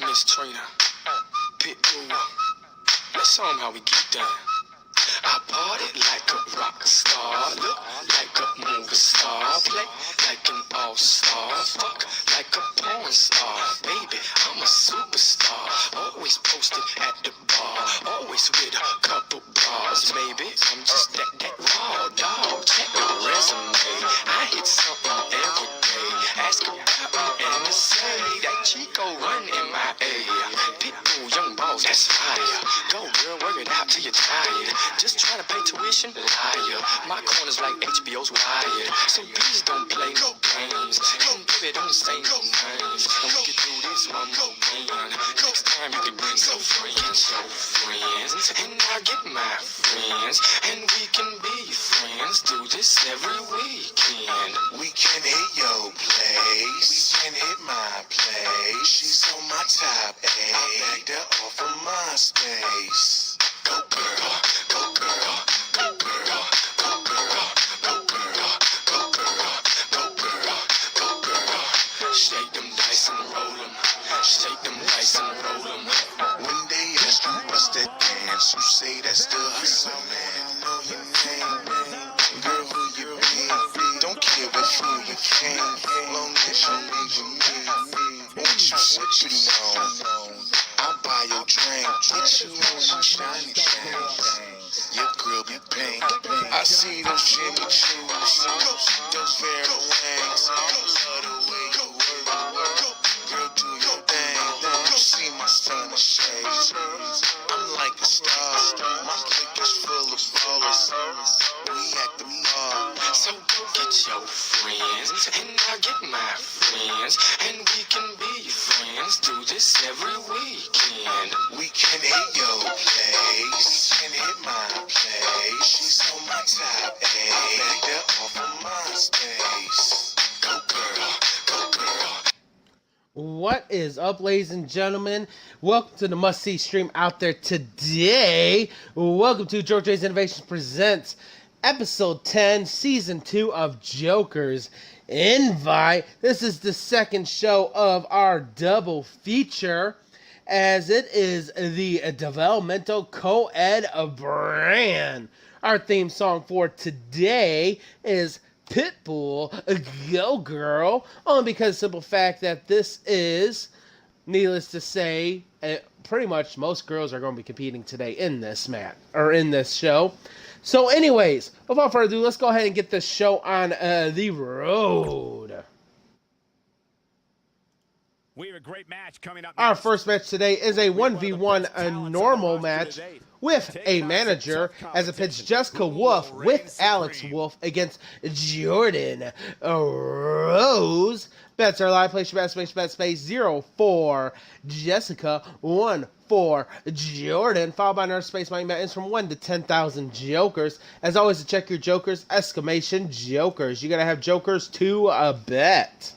Miss Trina, Pitbull, let's show 'em how we get down. I party like a rock star, look like a movie star, play like an all-star, fuck like a porn star. Baby, I'm a superstar, always posted at the bar, always with a couple bras. Maybe I'm just that raw dog. Check the resume, I hit something every day. Ask about me and they say that Chico run MIA. Pitbull, young boss, that's fire. Go girl, work it out till you're tired. Just trying to pay tuition, liar. My corner's like HBO's Wired, so please don't play no games. Don't give it, don't say no names. And we can do this one more again. Next time you can bring some friends, and I'll get my friends, and we can be friends. Do this every weekend. We can hit your place, we can hit my place. She's on my top A, I backed her off of my space. Go girl, go girl, go girl, go girl, go girl, go girl, go girl, go girl. Shake them dice and roll 'em. Shake them dice and roll 'em. When they ask you what's that dance, you say that's the hustle, man. Know your name, girl, who you be? Don't care with who you came, long as you need you me. What you know? I'll buy your drink, get you on some shiny things. Your girl be pink. I see those Jimmy Choos, those Vera Wangs. Love the way you work. Girl, do your thing. You see my stunning shades. I'm like a star. My clique is full of ballers. We at the bar. So go get your friends, and I'll get my friends, and we can be friends. Do this every weekend. We can hit your place, we can hit my place. She's on my top A, I backed her off of my space. Go girl, go girl. What is up, ladies and gentlemen? Welcome to the must-see stream out there today. Welcome to JJI's Innovations Presents Episode 10, Season 2 of Joker's Invite. This is the second show of our double feature, as it is the developmental Co-Ed brand. Our theme song for today is Pitbull, Go Girl, only because of the simple fact that this is, needless to say, pretty much most girls are going to be competing today in this in this show. So anyways, without further ado, let's go ahead and get this show on the road. We have a great match coming up. Our first match today is a 1v1 normal match with a manager, as it pits Jessica Wolf with Alex Wolf against Jordan Rose. Bets are live. Place your bet space 0 for Jessica, 1 for Jordan, followed by another space money bet is from 1 to 10,000 jokers. As always, to check your jokers, exclamation jokers. You gotta have jokers to bet.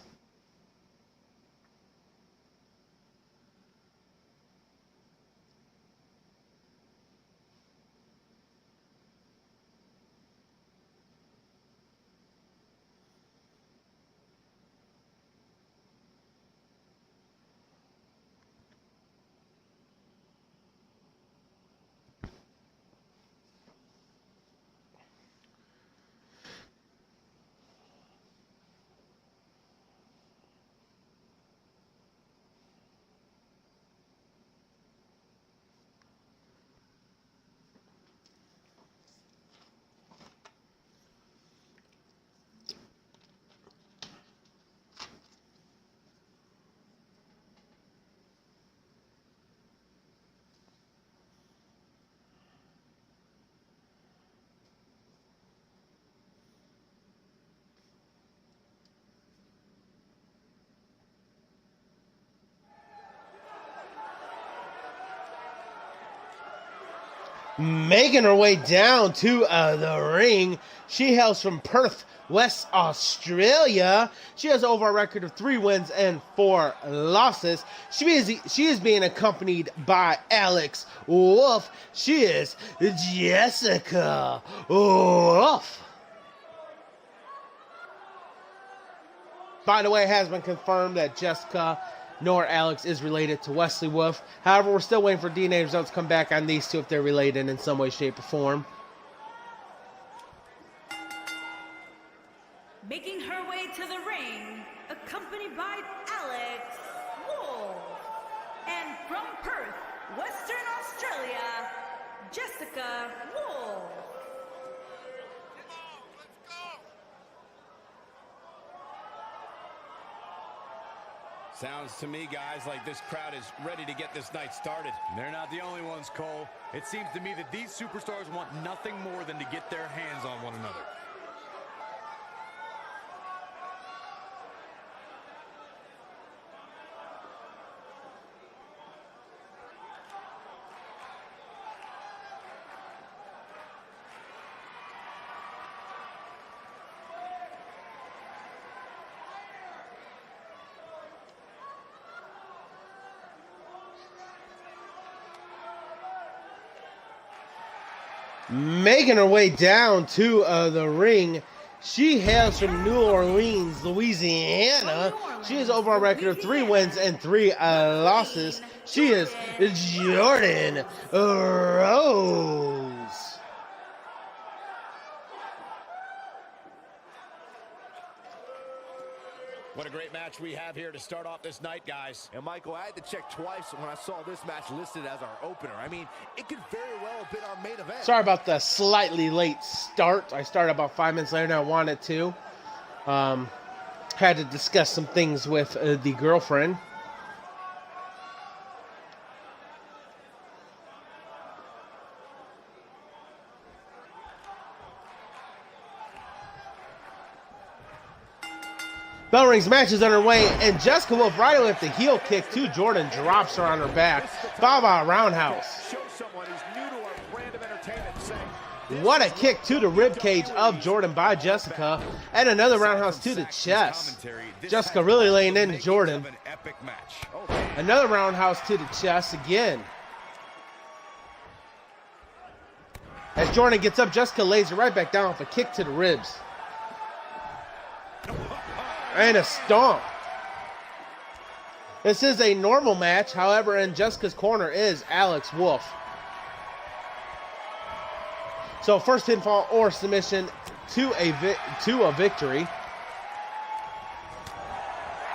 Making her way down to the ring, she hails from Perth, West Australia. She has over a record of 3 wins and 4 losses. She is being accompanied by Alex Wolf. She is Jessica Wolf. By the way, it has been confirmed that Jessica nor Alex is related to Wesley Wolf. However, we're still waiting for DNA results to come back on these two if they're related in some way, shape, or form. Making her way to the ring, accompanied by Alex Wolf. And from Perth, Western Australia, Jessica Wolf. Sounds to me, guys, like this crowd is ready to get this night started. They're not the only ones, Cole. It seems to me that these superstars want nothing more than to get their hands on one another. Making her way down to the ring, she hails from New Orleans, Louisiana. She has overall record of 3 wins and 3 losses. She is Jordan Rose. What a great match we have here to start off this night, guys. And Michael, I had to check twice when I saw this match listed as our opener. I mean, it could very well have been our main event. Sorry about the slightly late start. I started about 5 minutes later than I wanted to. Had to discuss some things with the girlfriend. Bell rings, match is underway, and Jessica Wolf right away with the heel kick to Jordan, drops her on her back, followed by a roundhouse. Show someone who's new to our brand of entertainment saying, What a kick to the ribcage of Jordan by Jessica, and another roundhouse to the chest. Jessica really laying into Jordan. Another roundhouse to the chest again. As Jordan gets up, Jessica lays her right back down with a kick to the ribs. And a stomp. This is a normal match. However, in Jessica's corner is Alex Wolf. So first pinfall or submission to a victory.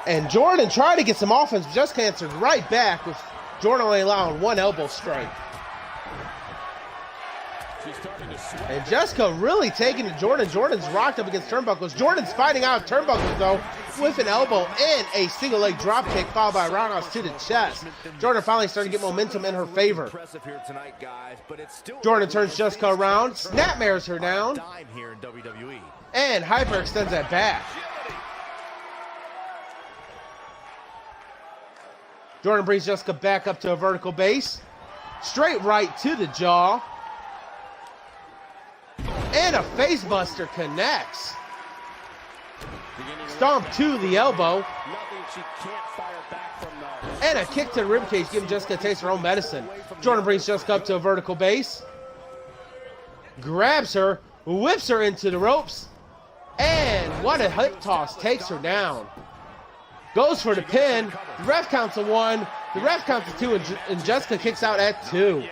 And Jordan tried to get some offense, but Jessica answered right back with Jordan only allowing 1 elbow strike. And Jessica really taking to Jordan. Jordan's rocked up against turnbuckles. Jordan's fighting out of turnbuckles, though, with an elbow and a single leg drop kick, followed by a roundhouse to the chest. Jordan finally starting to get momentum in her favor. Jordan turns Jessica around, snapmares her down, and hyperextends that back. Jordan brings Jessica back up to a vertical base. Straight right to the jaw. And a face buster connects. Stomp to the elbow. And a kick to the ribcage, giving Jessica a taste of her own medicine. Jordan brings Jessica up to a vertical base. Grabs her, whips her into the ropes. And what a hip toss, takes her down. Goes for the pin. The ref counts a 1. The ref counts a 2, and Jessica kicks out at 2.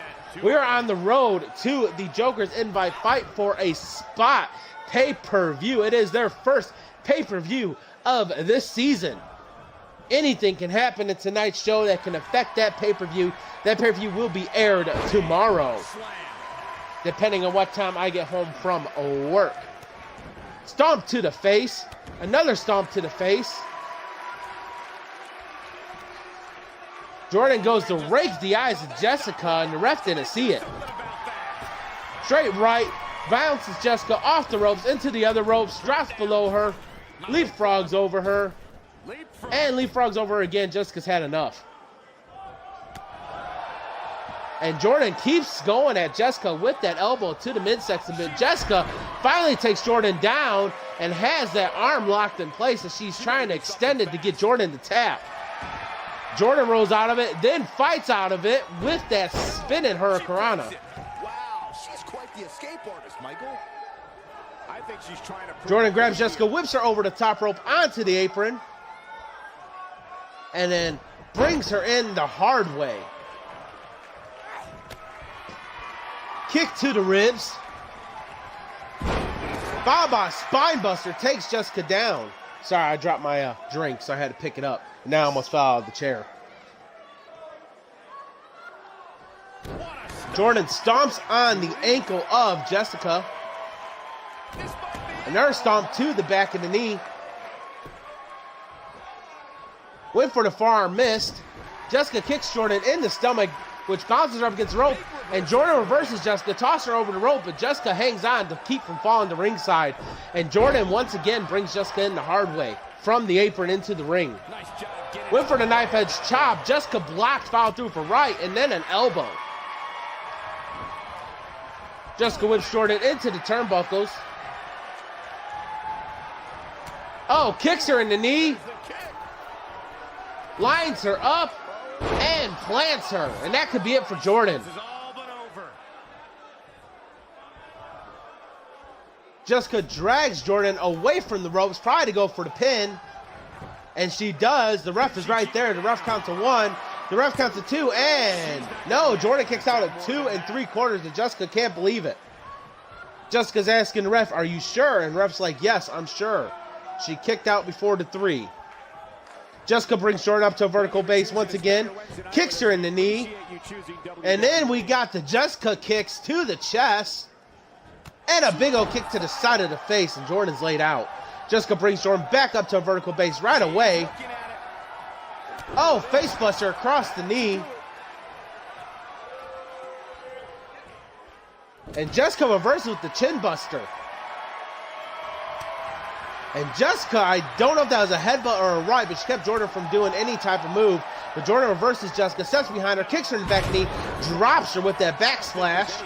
We are on the road to the Joker's Invite Fight for a spot pay-per-view. It is their first pay-per-view of this season. Anything can happen in tonight's show that can affect that pay-per-view. That pay-per-view will be aired tomorrow, depending on what time I get home from work. Stomp to the face. Another stomp to the face. Jordan goes to rake the eyes of Jessica, and the ref didn't see it. Straight right, bounces Jessica off the ropes into the other ropes, drops below her, leapfrogs over her, and leapfrogs over her again. Jessica's had enough. And Jordan keeps going at Jessica with that elbow to the midsection, but Jessica finally takes Jordan down and has that arm locked in place as she's trying to extend it to get Jordan to tap. Jordan rolls out of it, then fights out of it with that spinning hurricanrana. wow, she's quite the escape artist, Michael. I think she's trying to Jordan grabs Jessica, whips her over the top rope onto the apron, and then brings her in the hard way. Kick to the ribs. Baba spinebuster takes Jessica down. Sorry, I dropped my drink, so I had to pick it up. Now I almost fell out of the chair. Jordan stomps on the ankle of Jessica. Another stomp to the back of the knee. Went for the forearm, missed. Jessica kicks Jordan in the stomach, which bounces her up against the rope. And Jordan reverses Jessica, tosses her over the rope, but Jessica hangs on to keep from falling to ringside. And Jordan once again brings Jessica in the hard way, from the apron into the ring. Went for the knife edge chop. Jessica blocked, fouled through for right, and then an elbow. Jessica whips Jordan into the turnbuckles. Oh, kicks her in the knee. Lines her up and plants her. And that could be it for Jordan. Jessica drags Jordan away from the ropes, trying to go for the pin. And she does. The ref is right there. The ref counts a 1. The ref counts a 2. And no, Jordan kicks out at 2 3/4. And Jessica can't believe it. Jessica's asking the ref, "Are you sure?" And the ref's like, "Yes, I'm sure." She kicked out before the 3. Jessica brings Jordan up to a vertical base once again. Kicks her in the knee. And then we got the Jessica kicks to the chest. And a big old kick to the side of the face. And Jordan's laid out. Jessica brings Jordan back up to a vertical base right away. Oh, face buster across the knee. And Jessica reverses with the chin buster. And Jessica, I don't know if that was a headbutt or a right, but she kept Jordan from doing any type of move. But Jordan reverses Jessica, steps behind her, kicks her in the back knee, drops her with that backsplash.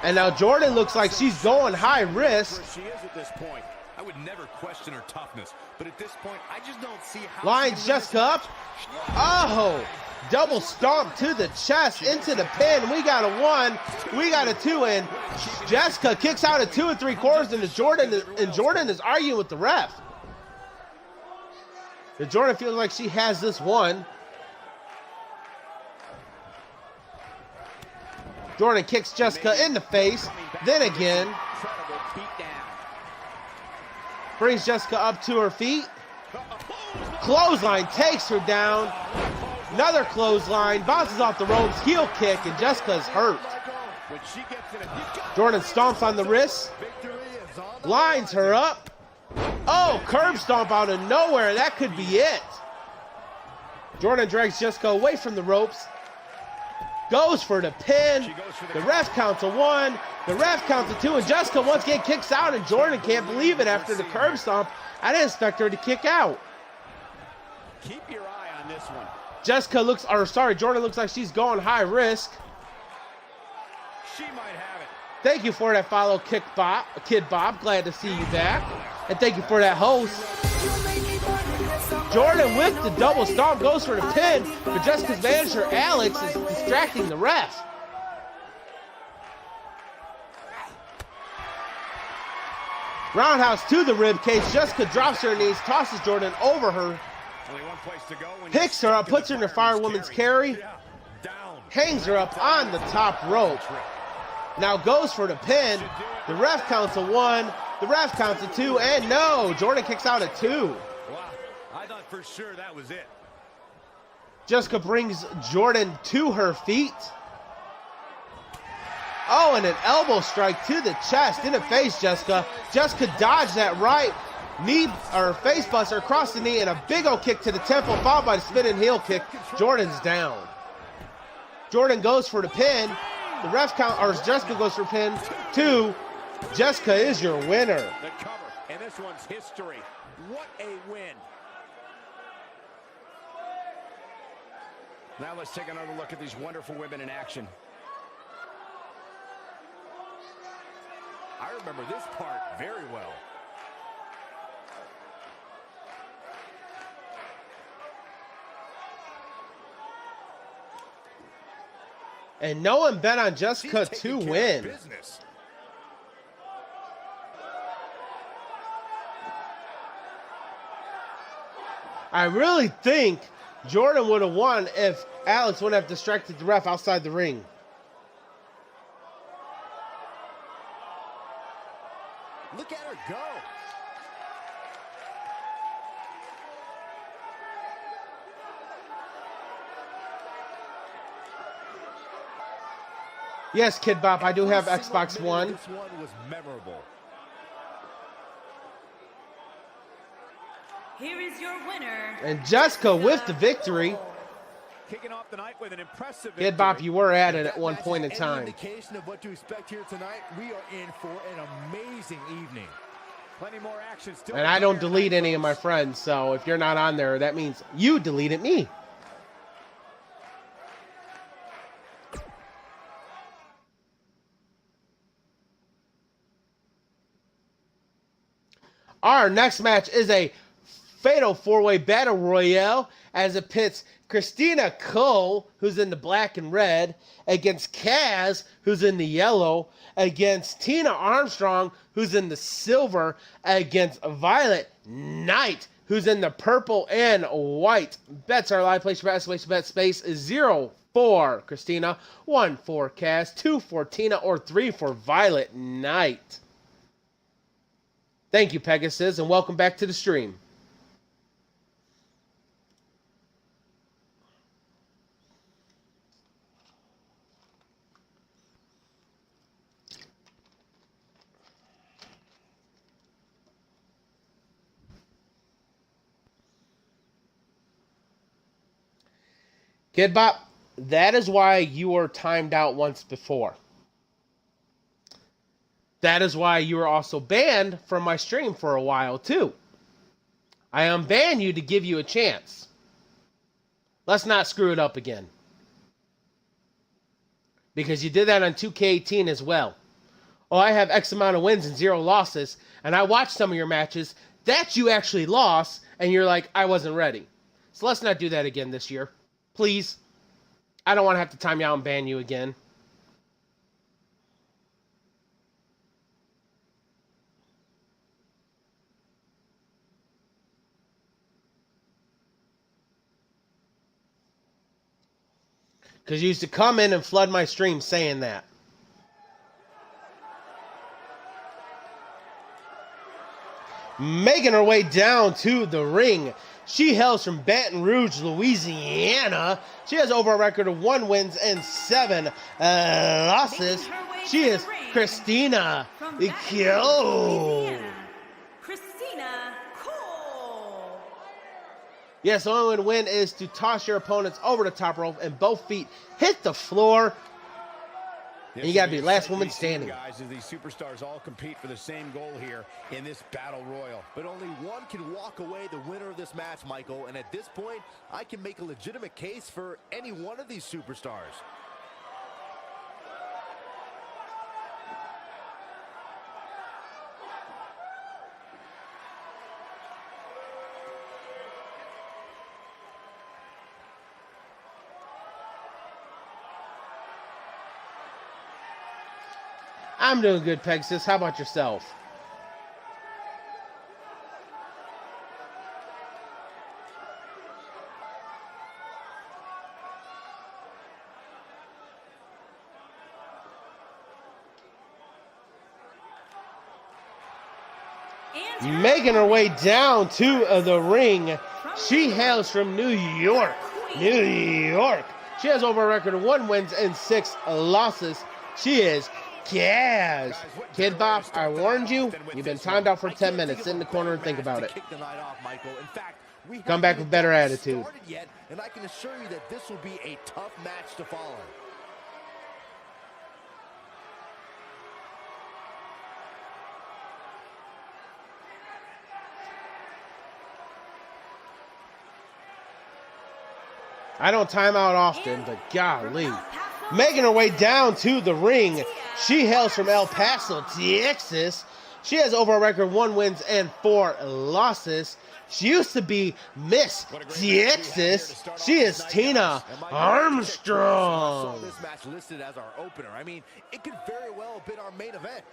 And now Jordan looks like she's going high risk. She is at this point. I would never question her toughness, but at this point, I just don't see how. Lines Jessica up. Oh, double stomp to the chest, into the pin. We got a 1, we got a 2, and Jessica kicks out at 2 3/4, and Jordan is arguing with the ref. And Jordan feels like she has this one. Jordan kicks Jessica in the face, then again. Brings Jessica up to her feet. Clothesline takes her down. Another clothesline, bounces off the ropes, heel kick, and Jessica's hurt. Jordan stomps on the wrist, lines her up. Oh, curb stomp out of nowhere, that could be it. Jordan drags Jessica away from the ropes, goes for the pin. The ref counts a 1, the ref counts a 2, and Jessica once again kicks out, and Jordan can't believe it after the curb stomp. I didn't expect her to kick out. Keep your eye on this one. Jordan looks like she's going high risk. She might have it. Thank you for that follow, Kid Bob. Glad to see you back. And thank you for that host. Jordan with the double stomp goes for the pin, but Jessica's manager, Alex, is distracting the ref. Roundhouse to the rib cage. Jessica drops her knees, tosses Jordan over her. Only one place to go when Picks her up, puts her in the firewoman's carry, hangs her up on the top rope. Now goes for the pin. The ref counts a 1, the ref counts a 2, and no, Jordan kicks out a 2. Wow, I thought for sure that was it. Jessica brings Jordan to her feet. Oh, and an elbow strike to the chest. Didn't face Jessica. Jessica dodged that right knee or face buster across the knee, and a big old kick to the temple, followed by the spinning heel kick. Jordan's down. Jordan goes for the pin. The ref count, or Jessica goes for pin. 2. Jessica is your winner. The cover, and this one's history. What a win. Now let's take another look at these wonderful women in action. I remember this part very well. And no one bet on Jessica to win. I really think Jordan would have won if Alex wouldn't have distracted the ref outside the ring. Look at her go. Yes, Kid Bop, I do have Xbox One. This one was memorable. Here is your winner. And Jessica with the victory. Kicking off the night with an impressive Kid Bop, you were at it at one point in time. Any indication of what to expect here tonight, we are in for an amazing evening. Plenty more action still. And I don't delete any of my friends, so if you're not on there, that means you deleted me. Our next match is a fatal four-way battle royale as it pits Christina Cole, who's in the black and red, against Kaz, who's in the yellow, against Tina Armstrong, who's in the silver, against Violet Knight, who's in the purple and white. Bets are live. Place your bet. Bet space is 0 for Christina, 1 for Kaz, 2 for Tina, or 3 for Violet Knight. Thank you, Pegasus, and welcome back to the stream. Kid Bop, that is why you were timed out once before. That is why you were also banned from my stream for a while, too. I unbanned you to give you a chance. Let's not screw it up again. Because you did that on 2K18 as well. Oh, I have X amount of wins and 0 losses, and I watched some of your matches that you actually lost, and you're like, I wasn't ready. So let's not do that again this year. Please. I don't want to have to time you out and ban you again. Because you used to come in and flood my stream saying that. Making her way down to the ring. She hails from Baton Rouge, Louisiana. She has over a record of 1 wins and 7 losses. She is Christina Cole. Christina Cole. Yes, the only way to win is to toss your opponents over the top rope and both feet hit the floor. And you gotta be last woman standing. Guys, as these superstars all compete for the same goal here in this battle royal. But only one can walk away the winner of this match, Michael. And at this point, I can make a legitimate case for any one of these superstars. I'm doing good, Pegasus. How about yourself? Making her way down to the ring. She hails from New York. New York. She has over a record of 1 wins and 6 losses. She is Kaz. Kid Bop, I warned you. You've been timed out for 10 minutes. Sit in the corner and think about it. Come back with better attitude. And I can assure you that this will be a tough match to follow. I don't time out often, but golly. Making her way down to the ring. She hails from El Paso, Texas. She has over a record 1 wins and 4 losses. She used to be Miss Texas. She is Tina Armstrong. This match listed as our opener. I mean, it could very well have been our main event.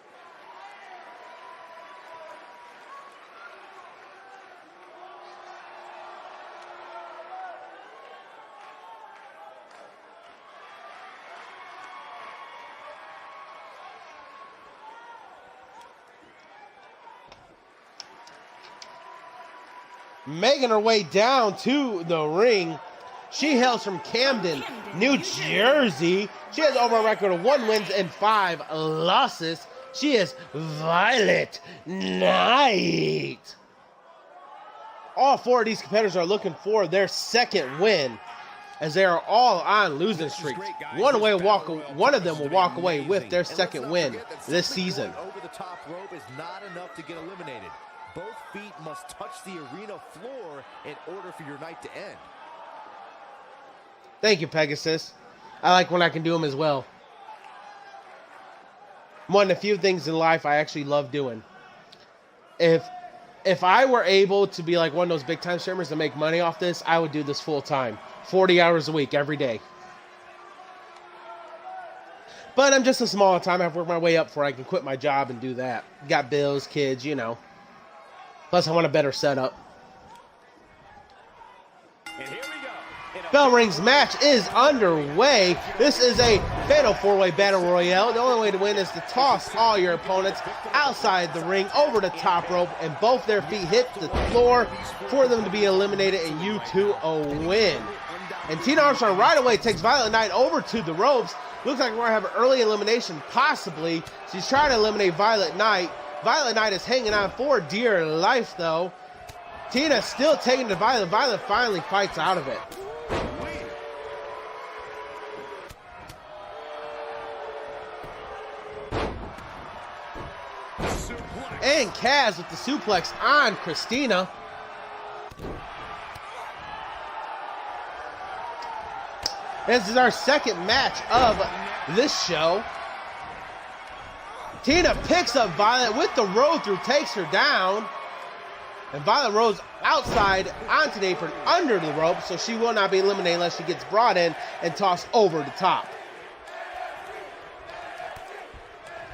making her way down to the ring. She hails from Camden, New Jersey. She has over a record of 1 win and 5 losses. She is Violet Knight. All 4 of these competitors are looking for their second win, as they are all on losing streaks. One of them will walk away with their second win this season. Over the top rope is not enough to get eliminated. Both feet must touch the arena floor in order for your night to end. Thank you, Pegasus. I like when I can do them as well. One of the few things in life I actually love doing. If I were able to be like one of those big time streamers and make money off this, I would do this full time. 40 hours a week, every day. But I'm just a small time. I've worked my way up before I can quit my job and do that. Got bills, kids, you know. Plus, I want a better setup. And here we go. Bell rings match is underway. This is a fatal 4-way battle royale. The only way to win is to toss all your opponents outside the ring over the top rope and both their feet hit the floor for them to be eliminated and you to a win. And Tina Armstrong right away takes Violet Knight over to the ropes. Looks like we're going to have an early elimination, possibly. She's trying to eliminate Violet Knight. Violet Knight is hanging on for dear life, though. Tina still taking to Violet. Violet finally fights out of it. And Kaz with the suplex on Christina. This is our second match of this show. Tina picks up Violet with the roll through, takes her down. And Violet rolls outside onto the apron under the rope, so she will not be eliminated unless she gets brought in and tossed over the top.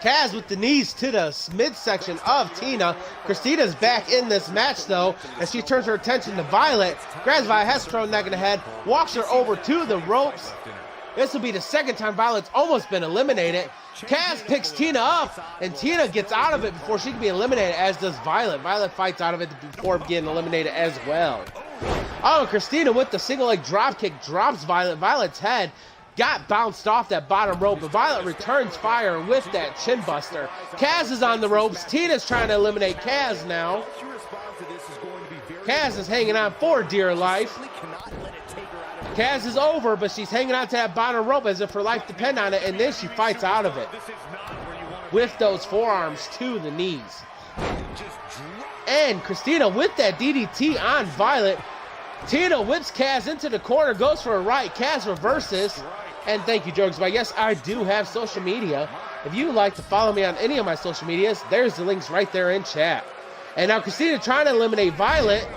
Kaz with the knees to the midsection of Tina. Christina's back in this match, though, as she turns her attention to Violet. Grabs Violet, has her thrown neck in the head, walks her over to the ropes. This will be the second time Violet's almost been eliminated. Kaz picks Tina up, and Tina gets out of it before she can be eliminated, as does Violet. Violet fights out of it before getting eliminated as well. Oh, Christina with the single leg drop kick drops Violet. Violet's head got bounced off that bottom rope, but Violet returns fire with that chin buster. Kaz is on the ropes. Tina's trying to eliminate Kaz now. Kaz is hanging on for dear life. Kaz is over, but she's hanging on to that bottom rope as if her life depends on it, and then she fights out of it with those forearms to the knees. And Christina with that DDT on Violet. Tina whips Kaz into the corner, goes for a right. Kaz reverses. And thank you, Jokes, but yes, I do have social media. If you would like to follow me on any of my social medias, there's the links right there in chat. And now Christina trying to eliminate Violet.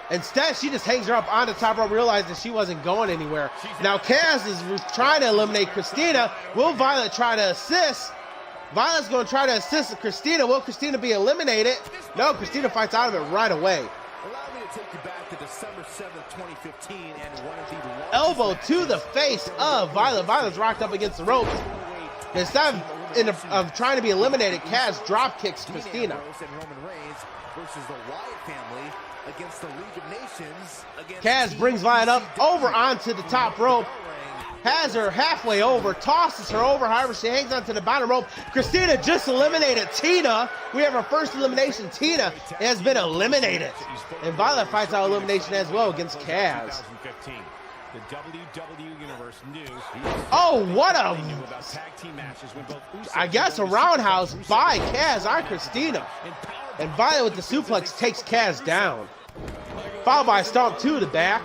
Instead, she just hangs her up on the top rope, realizing she wasn't going anywhere. Now Kaz is trying to eliminate Christina. Will Violet try to assist? Violet's going to try to assist Christina. Will Christina be eliminated? No, Christina fights out of it right away. Allow me to take you back to December 7th, 2015, and one of the elbow to the face of Violet. Violet's rocked up against the ropes. Instead of trying to be eliminated, Kaz drop kicks Christina. Kaz brings Violet up over onto the top rope. Has her halfway over, tosses her over, however she hangs onto the bottom rope. Christina just eliminated Tina. We have our first elimination. Tina has been eliminated. And Violet fights out elimination as well against Kaz. Oh, what a, I guess, a roundhouse by Kaz on Christina. And Violet with the suplex takes Kaz down. Followed by a stomp to the back.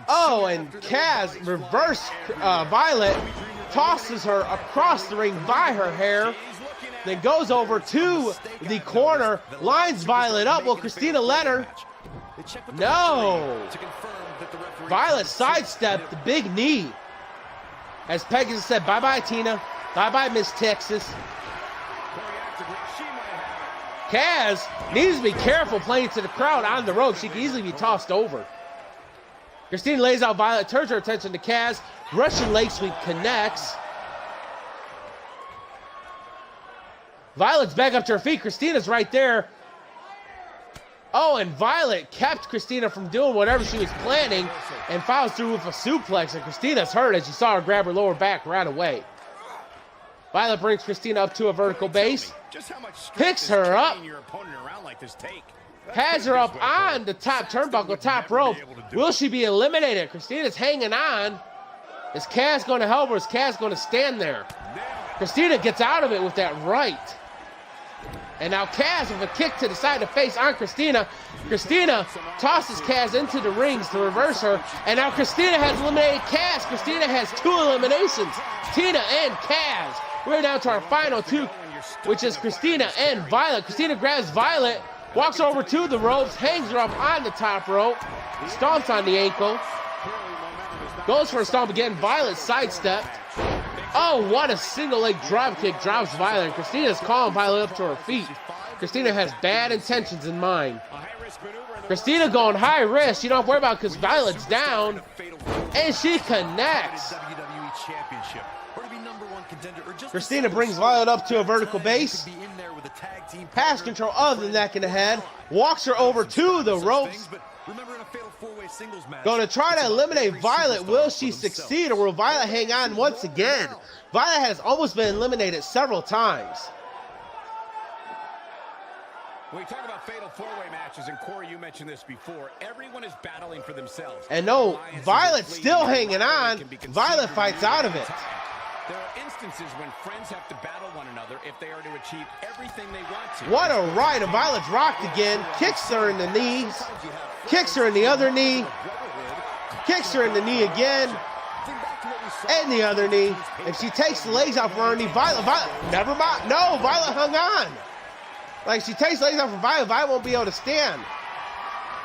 Oh, and Kaz reverse Violet, tosses her across the ring by her hair, then goes over to the corner, lines Violet up. Will Christina let her? No. Violet sidestepped the big knee. As Pegasus said, bye-bye, Tina. Bye-bye, Miss Texas. Kaz needs to be careful playing to the crowd on the rope. She can easily be tossed over. Christina lays out Violet, turns her attention to Kaz. Russian leg sweep connects. Violet's back up to her feet. Christina's right there. Oh, and Violet kept Christina from doing whatever she was planning and follows through with a suplex. And Christina's hurt as you saw her grab her lower back right away. Violet brings Christina up to a vertical base. Picks her up. Has her up on the top turnbuckle, top rope. Will she be eliminated? Christina's hanging on. Is Kaz going to help her? Is Kaz going to stand there? Christina gets out of it with that right. And now Kaz with a kick to the side of the face on Christina. Christina tosses Kaz into the rings to reverse her. And now Christina has eliminated Kaz. Christina has 2 eliminations. Tina and Kaz. We're down to our final 2, which is Christina and Violet. Christina grabs Violet, walks over to the ropes, hangs her up on the top rope, stomps on the ankle. Goes for a stomp again. Violet sidestepped. Oh, what a single leg drop kick drops Violet. Christina's calling Violet up to her feet. Christina has bad intentions in mind. Christina going high risk. You don't have to worry about it because Violet's down. And she connects. Christina brings Violet up to a vertical base. Pass control of the neck and the head. Walks her over to the ropes. Going to try to eliminate Violet. Will she succeed, or will Violet hang on once again? Violet has almost been eliminated several times. When we talk about fatal 4-way matches, and Corey, you mentioned this before, everyone is battling for themselves. And no, Violet's still hanging on. Violet fights out of it. There are instances when friends have to battle one another if they are to achieve everything they want to. What a ride. And Violet's rocked again. Kicks her in the knees. Kicks her in the other knee. Kicks her in the knee again. And the other knee. And she takes the legs off her knee. Violet, never mind. No, Violet hung on. Like, she takes the legs off of Violet. Violet won't be able to stand.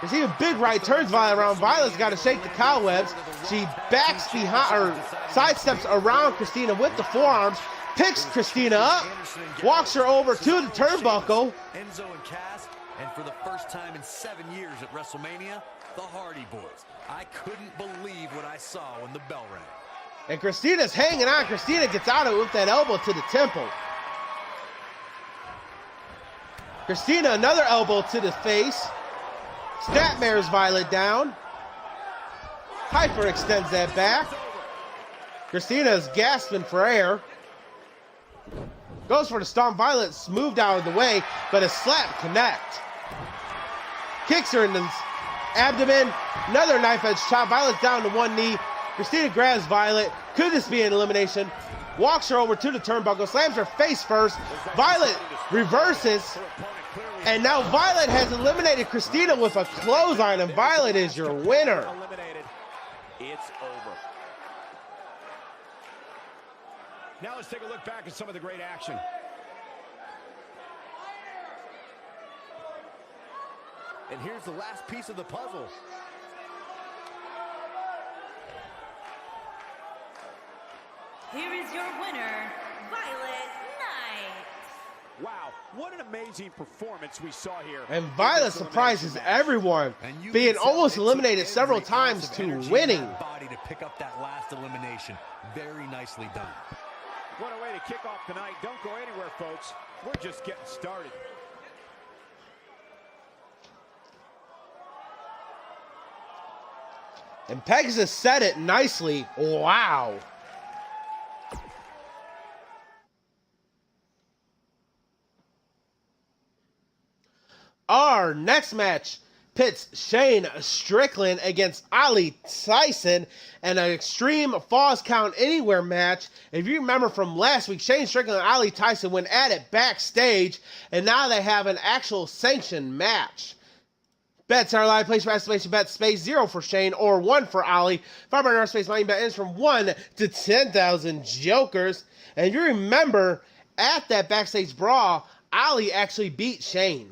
There's even big right turns Violet around. Violet's got to shake the cobwebs. She backs behind, or sidesteps around Christina with the forearms. Picks Christina up. Walks her over to the turnbuckle. Enzo and Cass, and for the first time in 7 years at WrestleMania, the Hardy Boys. I couldn't believe what I saw when the bell rang. And Christina's hanging on. Christina gets out of it with that elbow to the temple. Christina, another elbow to the face. Snapmares Violet down. Piper extends that back. Christina is gasping for air. Goes for the stomp. Violet's moved out of the way, but a slap connect. Kicks her in the abdomen. Another knife edge chop. Violet's down to one knee. Christina grabs Violet. Could this be an elimination? Walks her over to the turnbuckle. Slams her face first. Violet reverses. And now Violet has eliminated Christina with a clothesline, and Violet is your winner. Eliminated. It's over. Now let's take a look back at some of the great action. And here's the last piece of the puzzle. Here is your winner, Violet Knight. Wow, what an amazing performance we saw here. And Violet surprises everyone, being almost eliminated several times to winning. Body to pick up that last elimination. Very nicely done. What a way to kick off tonight. Don't go anywhere, folks. We're just getting started. And Pegasus said it nicely. Wow. Our next match pits Shane Strickland against Ali Tyson in an Extreme Falls Count Anywhere match. If you remember from last week, Shane Strickland and Ali Tyson went at it backstage, and now they have an actual sanctioned match. Bets are live. Place your estimation bet space 0 for Shane or 1 for Ali. $5 space money bet ends from 1 to 10,000 jokers. And if you remember, at that backstage brawl, Ali actually beat Shane.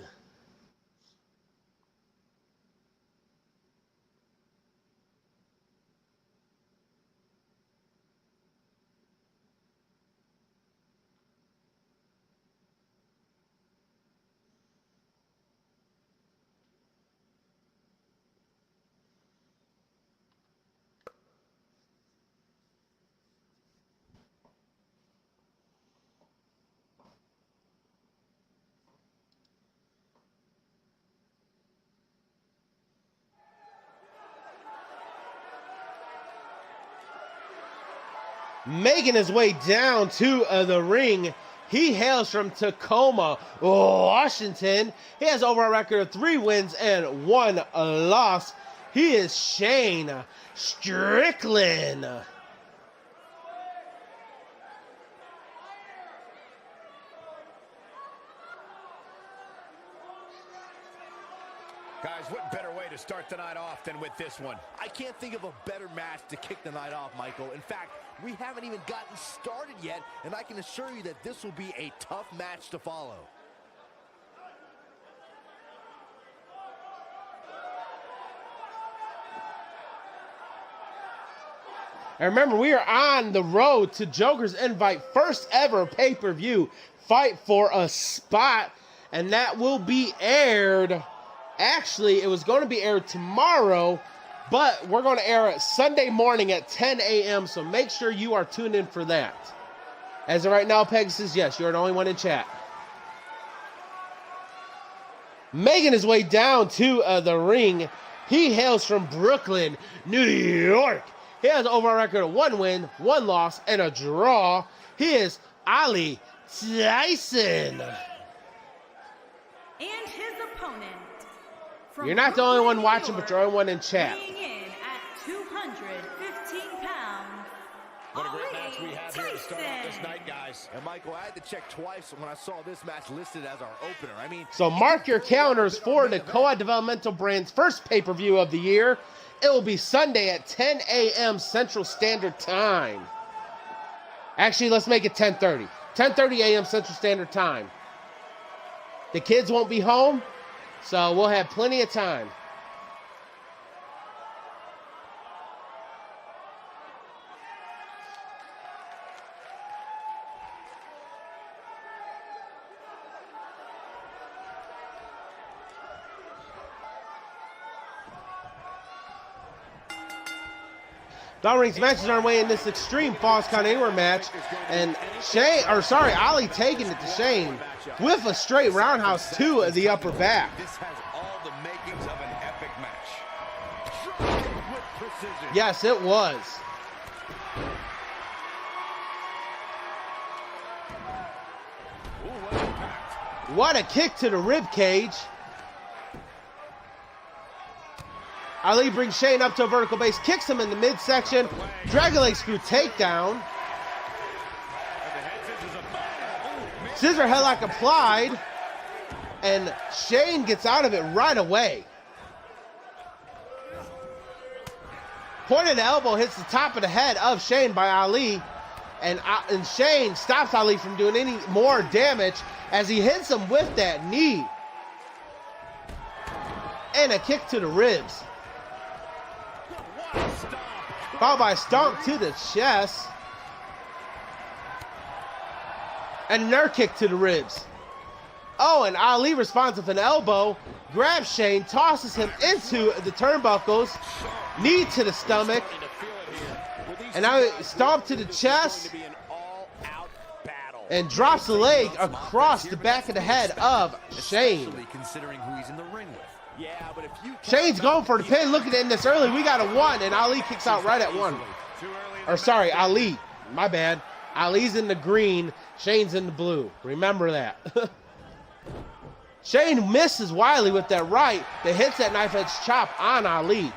making his way down to the ring. He hails from Tacoma, Washington. He has over a record of 3 wins and 1 loss. He is Shane Strickland. Guys, what better way to start the night off than with this one? I can't think of a better match to kick the night off, Michael. In fact, we haven't even gotten started yet, and I can assure you that this will be a tough match to follow. And remember, we are on the road to Joker's Invite, first ever pay-per-view Fight for a Spot, and that will be aired. Actually, it was going to be aired tomorrow, but we're going to air it Sunday morning at 10 a.m., so make sure you are tuned in for that. As of right now, Pegasus, yes, you're the only one in chat. Making his way down to the ring, he hails from Brooklyn, New York. He has over a record of 1 win, 1 loss, and a draw. He is Ali Tyson. And his opponent. From You're not the only one Brooklyn, watching, New but you're the only one in York, chat. weighing in at 215 pounds. What a great match we have here to start off this Tyson. night, guys. And Michael, I had to check twice when I saw this match listed as our opener. I mean, So mark your calendars for the Co-Ed Developmental brand's first pay-per-view of the year. It will be Sunday at 10 a.m. Central Standard Time. Actually, let's make it 10:30. 10:30 a.m. Central Standard Time. The kids won't be home, so we'll have plenty of time. Bell Rings matches are away in this Extreme Falls Count Anywhere match, and Ali taking it to Shane with a straight roundhouse to the upper back. This has all the makings of an epic match. With precision. Yes, it was. Ooh, what impact. What a kick to the rib cage. Ali brings Shane up to a vertical base, kicks him in the midsection, dragon leg screw takedown. Scissor headlock applied, and Shane gets out of it right away. Pointed elbow hits the top of the head of Shane by Ali, and Shane stops Ali from doing any more damage as he hits him with that knee. And a kick to the ribs. Followed by a stomp to the chest. And another kick to the ribs. Oh, and Ali responds with an elbow, grabs Shane, tosses him into the turnbuckles, knee to the stomach, and now stomp to the chest, and drops the leg across the back of the head of Shane. considering who he's in the ring with. Yeah, but if you Shane's going for the pin, looking at in this early. We got a 1, and Ali kicks out right at 1. Or sorry, Ali. My bad. Ali's in the green, Shane's in the blue. Remember that. Shane misses Wiley with that right that hits that knife edge chop on Ali.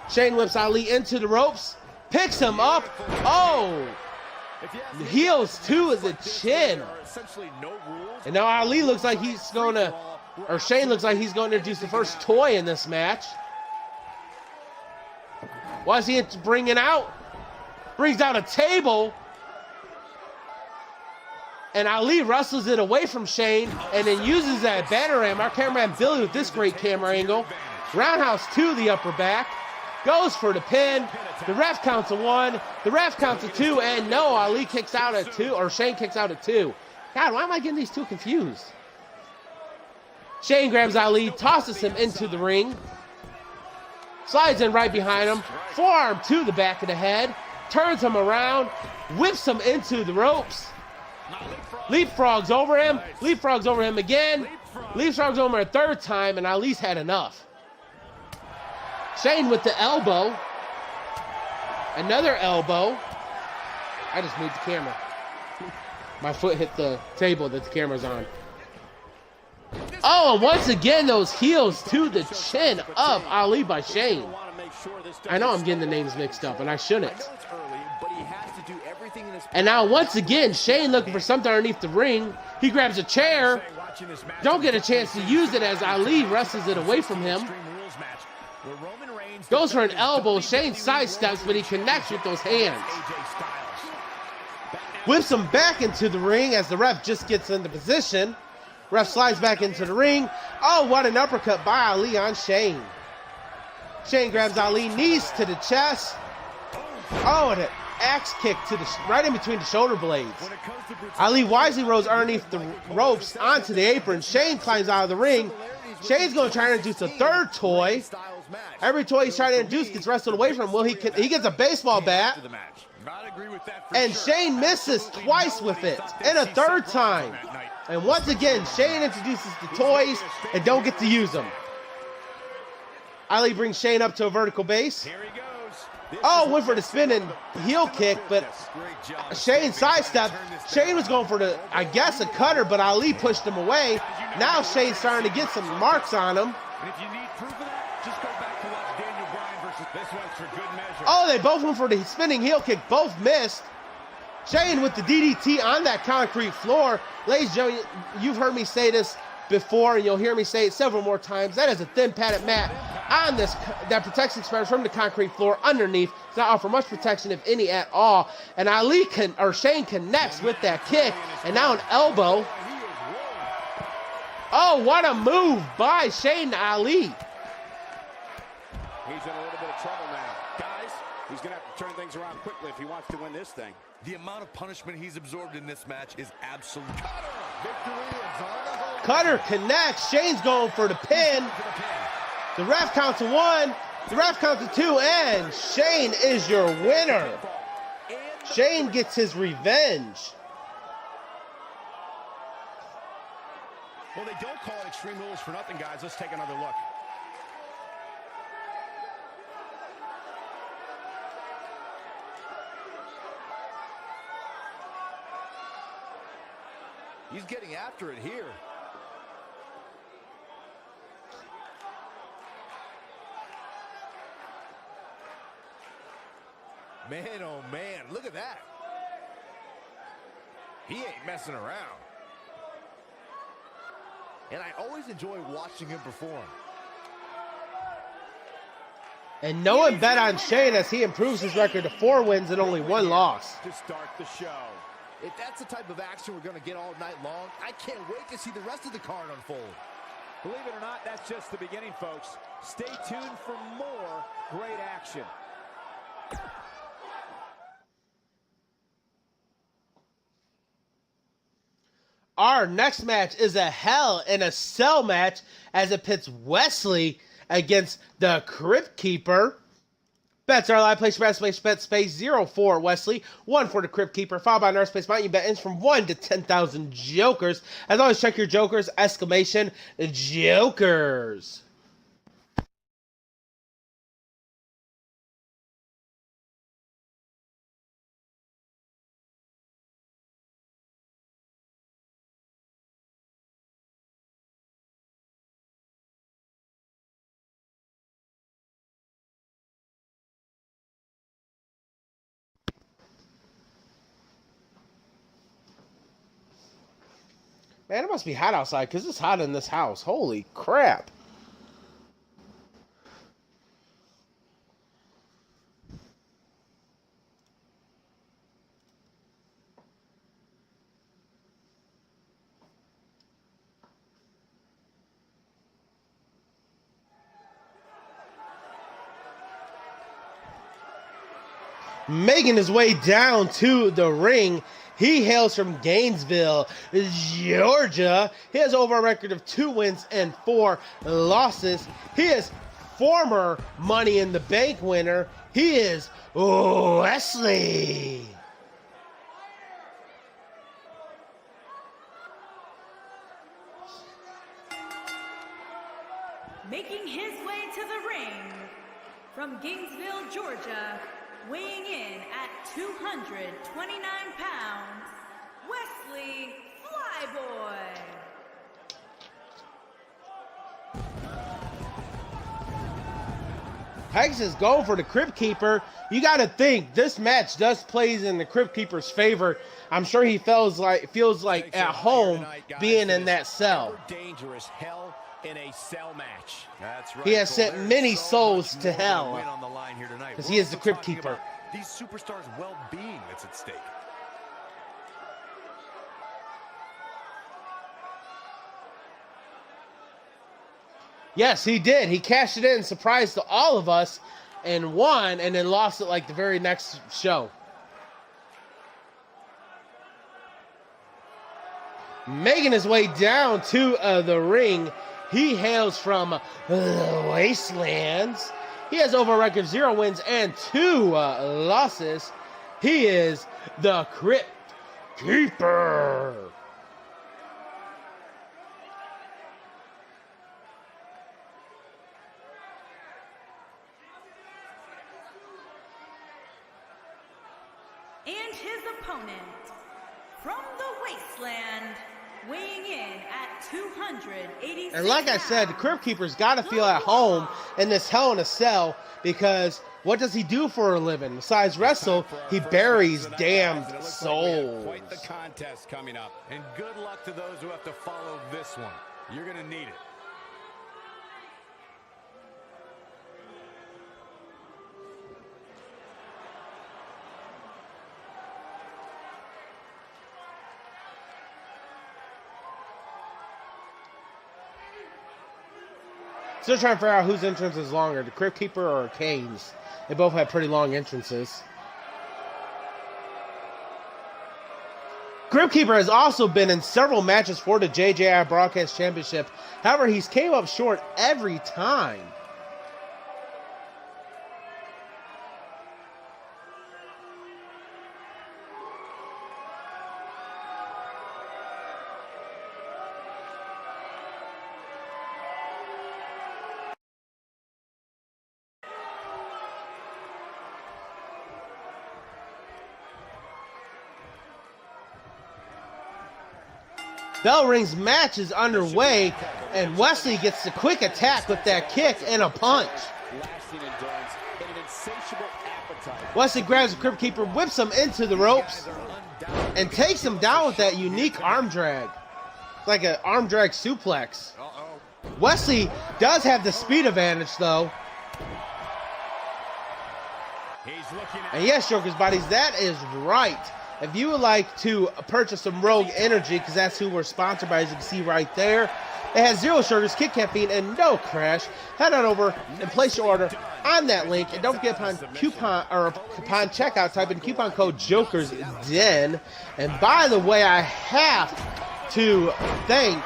Shane whips Ali into the ropes, picks him up. Oh! Heels to the chin. And now Ali looks like he's going to, or Shane looks like he's going to introduce the first toy in this match. What's he bringing out? Brings out a table. And Ali wrestles it away from Shane and then uses that banner ram. Our cameraman Billy with this great camera angle. Roundhouse to the upper back. Goes for the pin. The ref counts a 1. The ref counts a 2. And no, Ali kicks out at 2, or Shane kicks out at 2. God, why am I getting these two confused? Shane grabs Ali, tosses him into the ring. Slides in right behind him. Forearm to the back of the head. Turns him around. Whips him into the ropes. Leapfrogs over him. Leapfrogs over him again. Leapfrogs over him a third time, and Ali's had enough. Shane with the elbow. Another elbow. I just moved the camera. My foot hit the table that the camera's on. Oh, and once again, those heels to the chin of Ali by Shane. I know I'm getting the names mixed up, and I shouldn't. And now, once again, Shane looking for something underneath the ring. He grabs a chair. Don't get a chance to use it as Ali wrestles it away from him. Goes for an elbow. Shane sidesteps, but he connects with those hands. Whips him back into the ring as the ref just gets into position. Ref slides back into the ring. Oh, what an uppercut by Ali on Shane. Shane grabs Ali, knees to the chest. Oh, and an axe kick to the right in between the shoulder blades. Ali wisely rolls underneath the ropes onto the apron. Shane climbs out of the ring. Shane's going to try to introduce a third toy. Every toy he's trying to introduce gets wrestled away from him. Well, he gets a baseball bat. And Shane misses twice with it. And a third time. And once again, Shane introduces the toys and don't get to use them. Ali brings Shane up to a vertical base. Oh, went for the spinning heel kick, but Shane sidestepped. Shane was going for the, I guess, a cutter, but Ali pushed him away. Now Shane's starting to get some marks on him. Oh, they both went for the spinning heel kick. Both missed. Shane with the DDT on that concrete floor. Ladies and gentlemen, you've heard me say this before, and you'll hear me say it several more times. That is a thin padded mat on this that protects express from the concrete floor underneath. Does not offer much protection, if any at all. And Shane connects with that kick, and now an elbow. Oh, what a move by Shane to Ali. He's in a little bit of trouble now. Guys, he's going to have to turn things around quickly if he wants to win this thing. The amount of punishment he's absorbed in this match is absolute. Cutter connects. Shane's going for the pin. The ref counts to 1. The ref counts to 2. And Shane is your winner. Shane gets his revenge. Well, they don't call it Extreme Rules for nothing, guys. Let's take another look. He's getting after it here. Man, oh man, look at that. He ain't messing around. And I always enjoy watching him perform. And no one bet on Shane as he improves his record to 4 wins and only 1 loss. To start the show. If that's the type of action we're going to get all night long, I can't wait to see the rest of the card unfold. Believe it or not, that's just the beginning, folks. Stay tuned for more great action. Our next match is a Hell in a Cell match as it pits Wesley against the Crypt Keeper. Bets are live. Place your bet space, bet space 0 for Wesley, 1 for the Crypt Keeper, followed by another space amount. You bet ends from 1 to 10,000 jokers. As always, check your jokers, exclamation, jokers. Man, it must be hot outside because it's hot in this house. Holy crap. Making his way down to the ring, he hails from Gainesville, Georgia. He has over a record of 2 wins and 4 losses. He is former Money in the Bank winner. He is Wesley. Making his way to the ring from Gainesville, Georgia, weighing in at 229 pounds, Wesley Flyboy. Pegasus is going for the Crypt Keeper. You got to think this match does plays in the Crypt Keeper's favor. I'm sure he feels like at home being in that cell. Dangerous hell in a cell match. That's right. He has sent many souls to hell On the line here tonight. because he is the Crypt Keeper. These superstars' well-being that's at stake. Yes, he did. He cashed it in, surprised to all of us, and won, and then lost it like the very next show. Making his way down to the ring, he hails from the Wastelands. He has over a record of 0 wins and 2 losses. He is the Crypt Keeper. And his opponent, from the Wasteland, weighing in at 286 And like I said, the Crypt Keeper's got to feel at home in this Hell in a Cell, because what does he do for a living? Besides wrestle, he buries damned souls. Quite the contest coming up. And good luck to those who have to follow this one. You're going to need it. Still trying to figure out whose entrance is longer, the Crypt Keeper or Kane's. They both have pretty long entrances. Crypt Keeper has also been in several matches for the JJI Broadcast Championship. However, he's came up short every time. Bell Ring's match is underway, and Wesley gets the quick attack with that kick and a punch. Wesley grabs the Crypt Keeper, whips him into the ropes, and takes him down with that unique arm drag. It's like an arm drag suplex. Wesley does have the speed advantage, though. And yes, Jokers Bodies, that is right. If you would like to purchase some Rogue Energy, because that's who we're sponsored by, as you can see right there, it has 0 sugars, kick caffeine, and no crash. Head on over and place your order on that link, and don't forget upon checkout, type in coupon code JokersDen. And by the way, I have to thank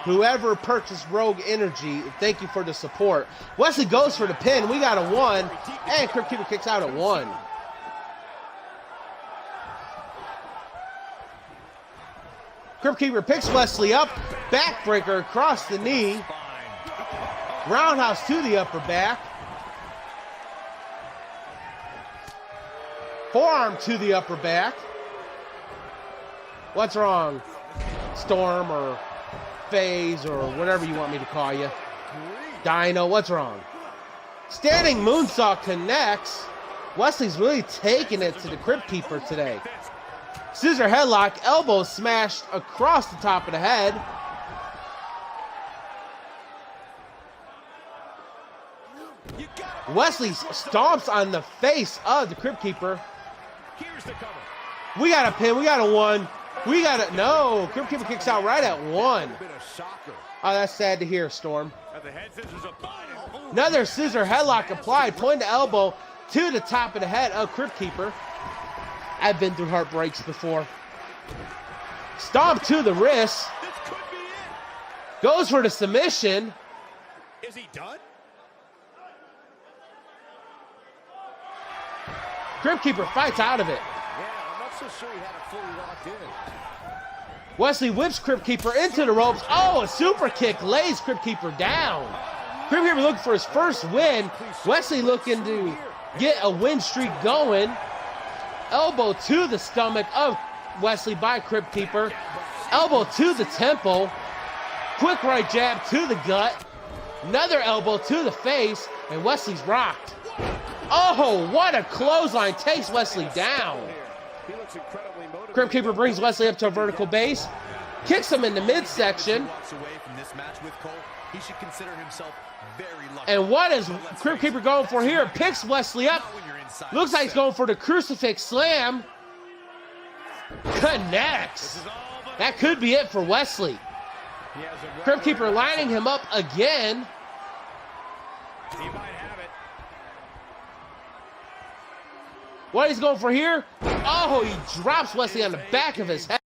whoever purchased Rogue Energy. Thank you for the support. Wesley goes for the pin. We got a 1, and Crypt Keeper kicks out at 1. Crypt Keeper picks Wesley up, backbreaker across the knee, roundhouse to the upper back, forearm to the upper back. What's wrong? Storm or Phase or whatever you want me to call you. Dino, what's wrong? Standing moonsault connects. Wesley's really taking it to the Crypt Keeper today. Scissor headlock, elbow smashed across the top of the head. Wesley stomps on the face of the Crypt Keeper. We got a pin, we got a 1. We got a, no, Crypt Keeper kicks out right at 1. Oh, that's sad to hear, Storm. Another scissor headlock applied, point the elbow to the top of the head of Crypt Keeper. I've been through heartbreaks before. Stomp to the wrist. Goes for the submission. Is he done? Crypt Keeper fights out of it. Yeah, I'm not so sure he had it fully locked in. Wesley whips Crypt Keeper into the ropes. Oh, a super kick lays Crypt Keeper down. Crypt Keeper looking for his first win. Wesley looking to get a win streak going. Elbow to the stomach of Wesley by Crypt Keeper. Elbow to the temple. Quick right jab to the gut. Another elbow to the face, and Wesley's rocked. Oh, what a clothesline. Takes Wesley down. Crypt Keeper brings Wesley up to a vertical base. Kicks him in the midsection. And what is Crypt Keeper going for here? Picks Wesley up. Looks like he's going for the crucifix slam. Connects. That could be it for Wesley. Crypt Keeper lining him up again. He might have it. What he's going for here? Oh, he drops Wesley on the back of his head.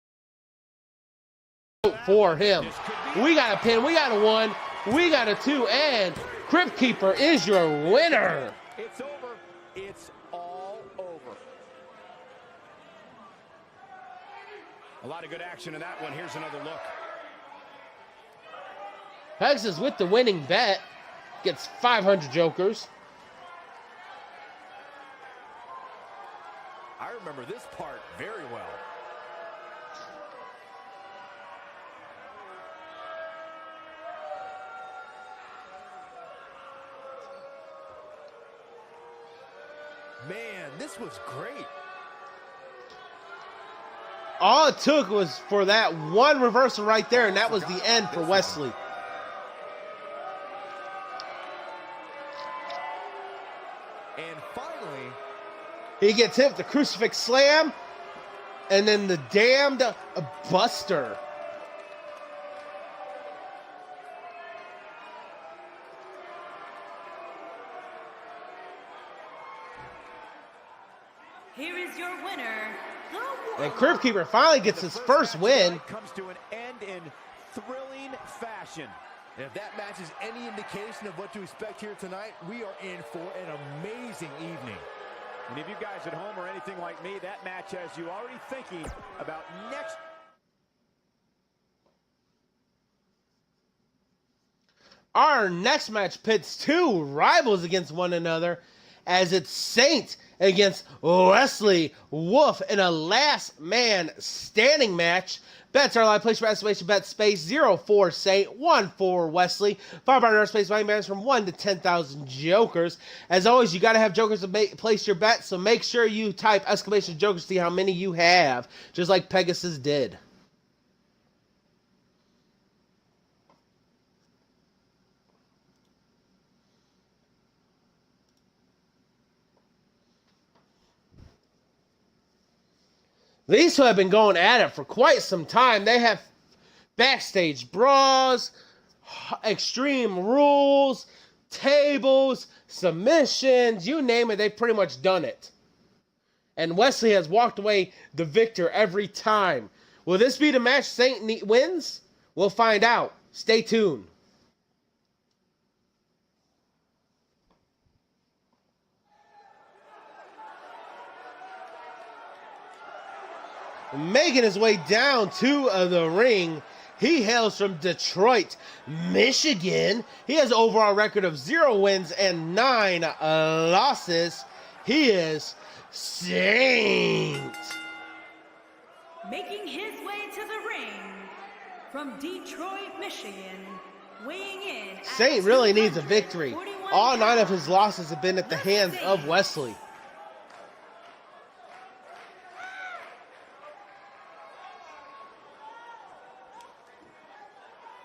For him. We got a pin, we got a 1, we got a 2, and Crypt Keeper is your winner. It's over. It's all over. A lot of good action in that one. Here's another look. Pegs is with the winning bet. Gets 500 jokers. I remember this part very well. Man, this was great. All it took was for that one reversal right there, and that was the end for Wesley. And finally, he gets hit with the crucifix slam, and then the damned buster. Here is your winner, the And Crypt Keeper finally gets his first win. comes to an end in thrilling fashion. If that match is any indication of what to expect here tonight, we are in for an amazing evening. And if you guys at home are anything like me, that match has you already thinking about next. Our next match pits two rivals against one another, as it's Saint against Wesley Wolf in a last man standing match. Bets are live. Place your estimation bet space 04 Saint, 14 Wesley. $500 space value bets from 1 to 10,000 jokers. As always, you got to have jokers to place your bet, so make sure you type exclamation jokers to see how many you have, just like Pegasus did. These two have been going at it for quite some time. They have backstage brawls, extreme rules, tables, submissions, you name it, they've pretty much done it. And Wesley has walked away the victor every time. Will this be the match Saint wins? We'll find out. Stay tuned. Making his way down to the ring, he hails from Detroit, Michigan. He has an overall record of 0 wins and 9 losses. He is Saint. Making his way to the ring from Detroit, Michigan, weighing in. Saint really needs a victory. All 9 of his losses have been at the hands of Wesley.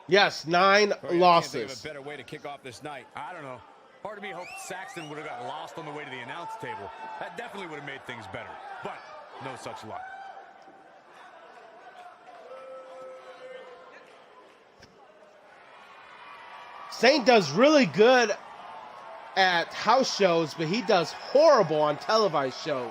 Yes, 9 losses. A better way to kick off this night. I don't know. Part of me hoped Saxton would have got lost on the way to the announce table. That definitely would have made things better. But no such luck. Saint does really good at house shows, but he does horrible on televised shows.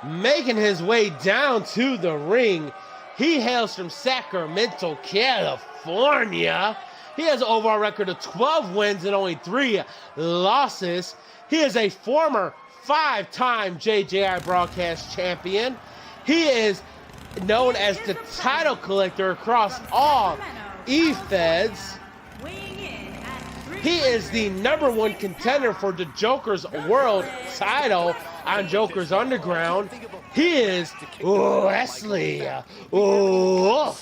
Making his way down to the ring, he hails from Sacramento, California. He has an overall record of 12 wins and only 3 losses. He is a former 5-time JJI broadcast champion. He is known as the title collector across all E-Feds. He is the #1 contender for the Joker's World title on Joker's Underground. He is Wesley. Oh.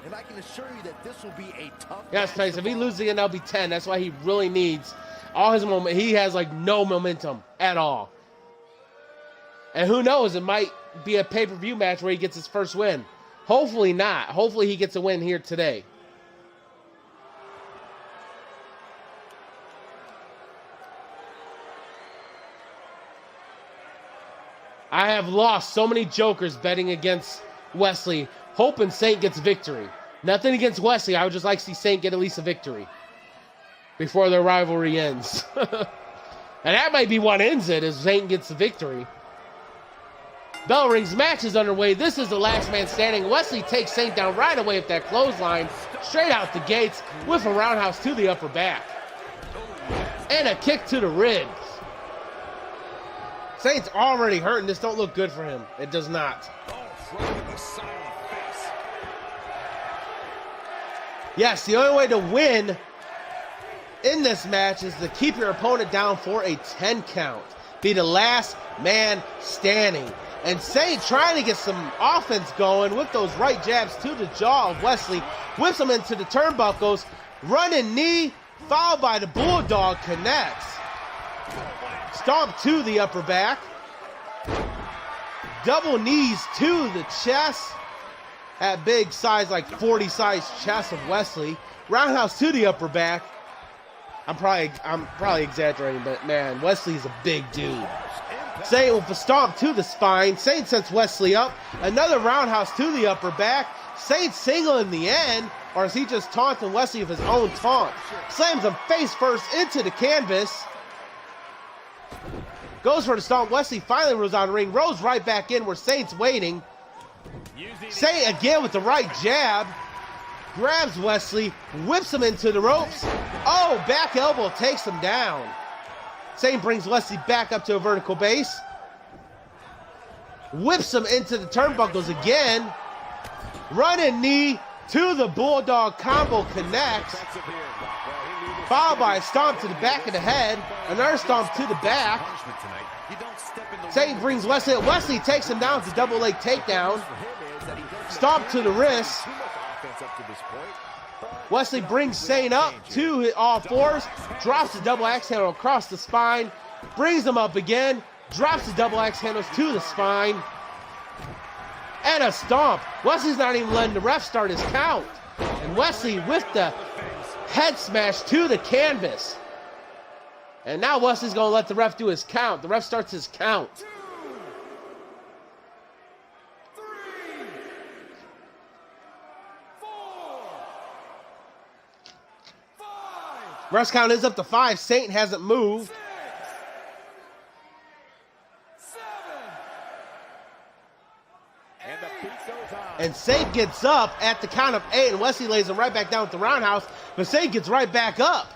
And I can assure you that this will be a tough. Yes, nice. If he loses again, that'll be 10. That's why he really needs all his moment. He has like no momentum at all. And who knows, it might be a pay-per-view match where he gets his first win. Hopefully not. Hopefully he gets a win here today. I have lost so many jokers betting against Wesley, hoping Saint gets victory. Nothing against Wesley. I would just like to see Saint get at least a victory before their rivalry ends. And that might be what ends it, is Saint gets the victory. Bell rings, match is underway. This is the last man standing. Wesley takes Saint down right away with that clothesline, straight out the gates, with a roundhouse to the upper back. And a kick to the ribs. Saint's already hurting. This don't look good for him. It does not. Yes, the only way to win in this match is to keep your opponent down for a 10 count. Be the last man standing. And Saint trying to get some offense going with those right jabs to the jaw of Wesley. Whips him into the turnbuckles. Running knee, followed by the Bulldog, connects. Stomp to the upper back. Double knees to the chest. That big size, like 40 size chest of Wesley. Roundhouse to the upper back. I'm probably exaggerating, but man, Wesley's a big dude. Saint with a stomp to the spine. Saint sets Wesley up. Another roundhouse to the upper back. Saint single in the end, or is he just taunting Wesley with his own taunt? Slams him face first into the canvas. Goes for the stomp. Wesley finally rolls out of the ring. Rolls right back in where Saint's waiting. Saint again with the right jab. Grabs Wesley. Whips him into the ropes. Oh, back elbow takes him down. Saint brings Wesley back up to a vertical base. Whips him into the turnbuckles again. Running knee to the Bulldog combo connects. Followed by a stomp to the back of the head. Another stomp to the back. Saint brings Wesley. Wesley takes him down with a double leg takedown. Stomp to the wrist. Wesley brings Saint up to all fours. Drops the double axe handle across the spine. Brings him up again. Drops the double axe handles to the spine. And a stomp. Wesley's not even letting the ref start his count. And Wesley with the head smash to the canvas. And now Wesley's going to let the ref do his count. The ref starts his count. 2, 3, 4, 5. Ref's count is up to 5. Saint hasn't moved. 6, 7. And the beat goes on. And Saint gets up at the count of 8, and Wesley lays him right back down with the roundhouse, but Saint gets right back up.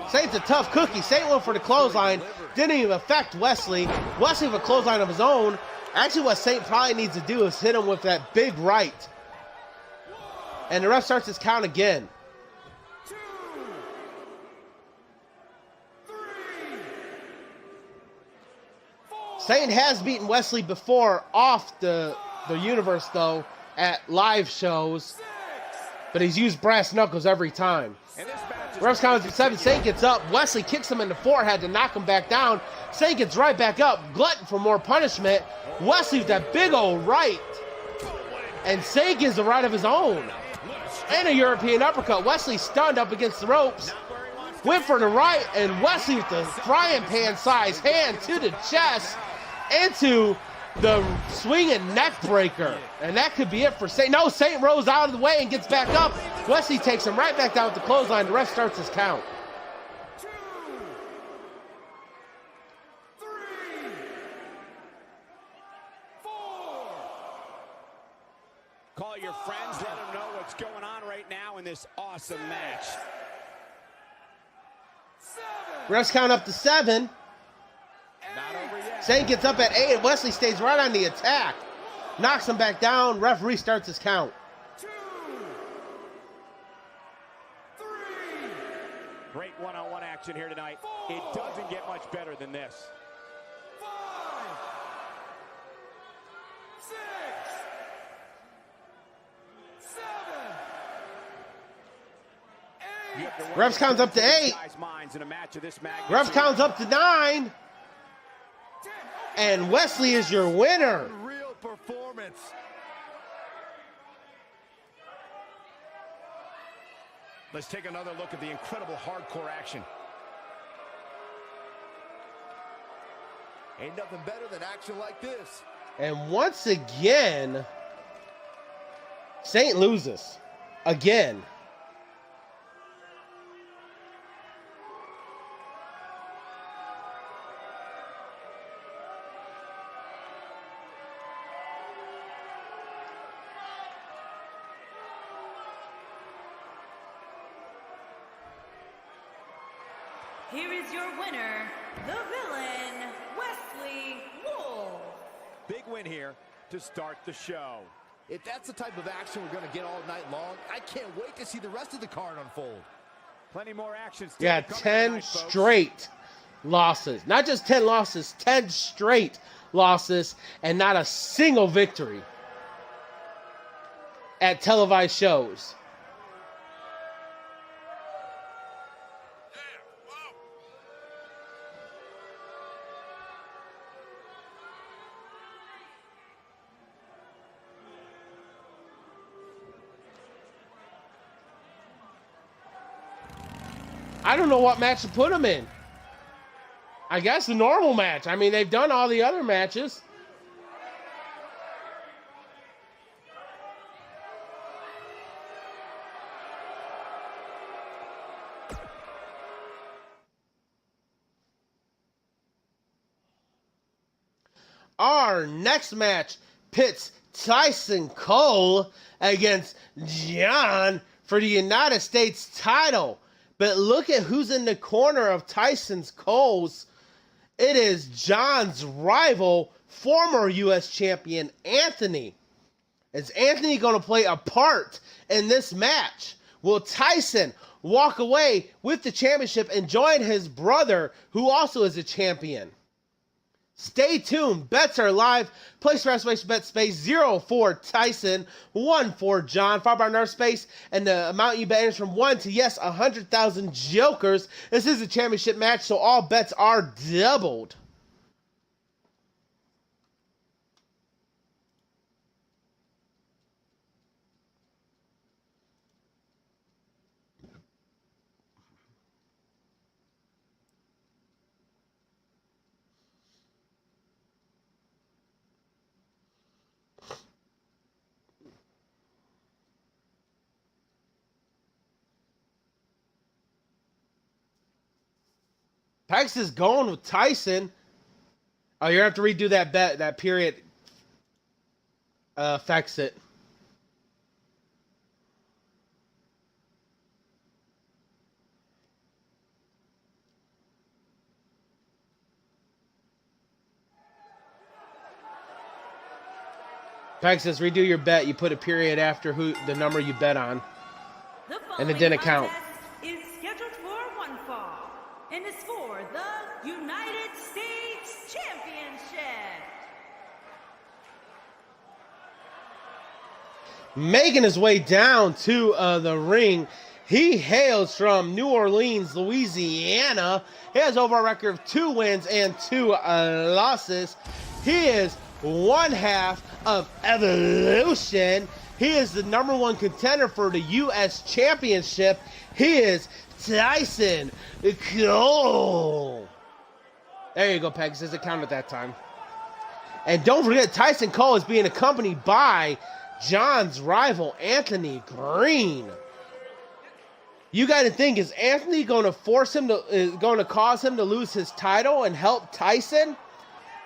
Saint's a tough cookie. Saint went for the clothesline, didn't even affect Wesley. Wesley with a clothesline of his own. Actually, what Saint probably needs to do is hit him with that big right. And the ref starts his count again. 2, 3, 4. Saint has beaten Wesley before off the universe, though, at live shows, but he's used brass knuckles every time. Ref's count is 7. Saint gets up. Wesley kicks him in the forehead to knock him back down. Saint gets right back up. Glutton for more punishment. Wesley with that big old right. And Saint gives a right of his own. And a European uppercut. Wesley stunned up against the ropes. Went for the right, and Wesley with the frying pan size hand to the chest into the swinging neck breaker. And that could be it for Saint. No, Saint rolls out of the way and gets back up. Wesley takes him right back down with the clothesline. The ref starts his count. 2, 3, 4. Call your friends, let them know what's going on right now in this awesome match. 7. Ref's count up to 7. Not over yet. Saint gets up at 8. Wesley stays right on the attack. knocks him back down. Referee starts his count. 2, 3. Great one-on-one action here tonight. 4, it doesn't get much better than this. 5, 6, 7, 8. Refs counts up to 8. Ref counts up to 9. And Wesley is your winner. Real performance. Let's take another look at the incredible hardcore action. Ain't nothing better than action like this. And once again, Saint loses. Again. Here is your winner, the villain, Wesley Wolf. Big win here to start the show. If that's the type of action we're going to get all night long, I can't wait to see the rest of the card unfold. Plenty more action still Yeah, to come 10 tonight, folks. straight losses. Not just 10 losses, 10 straight losses, and not a single victory at televised shows. I don't know what match to put him in. I guess the normal match. I mean, they've done all the other matches. Our next match pits Tyson Cole against John for the United States title. But look at who's in the corner of Tyson Cole's. It is John's rival, former U.S. champion, Anthony. Is Anthony going to play a part in this match? Will Tyson walk away with the championship and join his brother, who also is a champion? Stay tuned. Bets are live. Place your reservation bet space 0 for Tyson, 1 for John. 5 bar nerve space, and the amount you bet is from 1 to, yes, 100,000 jokers. This is a championship match, so all bets are doubled. Pex is going with Tyson. Oh, you're going to have to redo that bet. That period affects it. Pex says, redo your bet. You put a period after the number you bet on. And it didn't count. Is scheduled for one fall and is for the United States Championship. Making his way down to the ring. He hails from New Orleans, Louisiana. He has over a record of 2 wins and 2 losses. He is one half of Evolution. He is the #1 contender for the U.S. Championship. He is Tyson Cole. There you go, Peg. Says it counted that time. And don't forget, Tyson Cole is being accompanied by John's rival, Anthony Green. You got to think, is Anthony going to cause him to lose his title and help Tyson?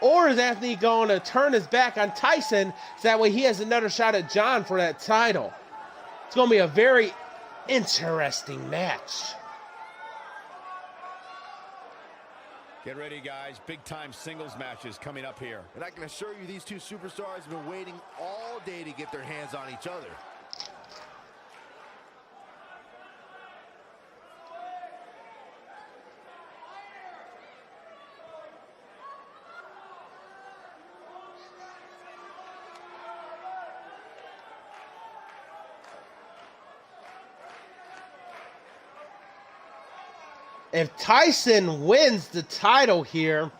Or is Anthony going to turn his back on Tyson so that way he has another shot at John for that title? It's going to be a very interesting match. Get ready, guys. Big-time singles matches coming up here. And I can assure you these two superstars have been waiting all day to get their hands on each other. If Tyson wins the title here,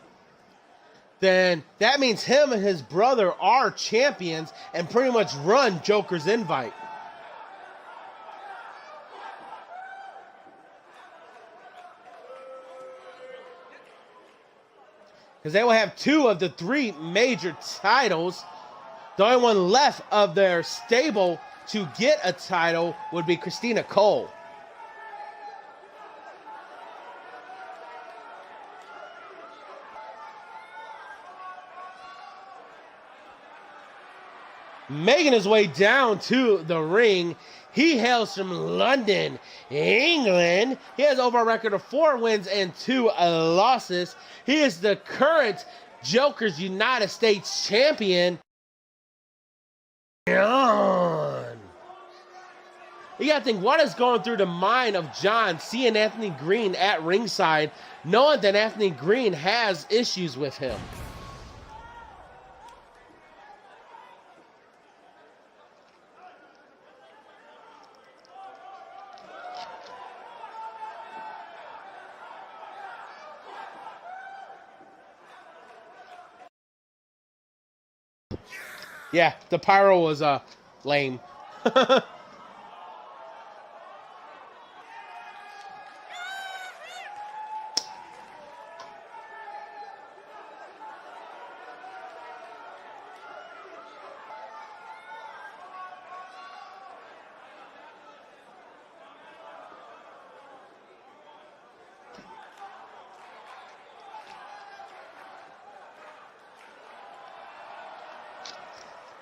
then that means him and his brother are champions and pretty much run Joker's Invite. Because they will have 2 of the 3 major titles. The only one left of their stable to get a title would be Christina Cole. Making his way down to the ring, he hails from London, England. He has over a record of 4 wins and 2 losses. He is the current Joker's United States champion. You gotta think, what is going through the mind of John seeing Anthony Green at ringside, knowing that Anthony Green has issues with him? Yeah, the pyro was lame.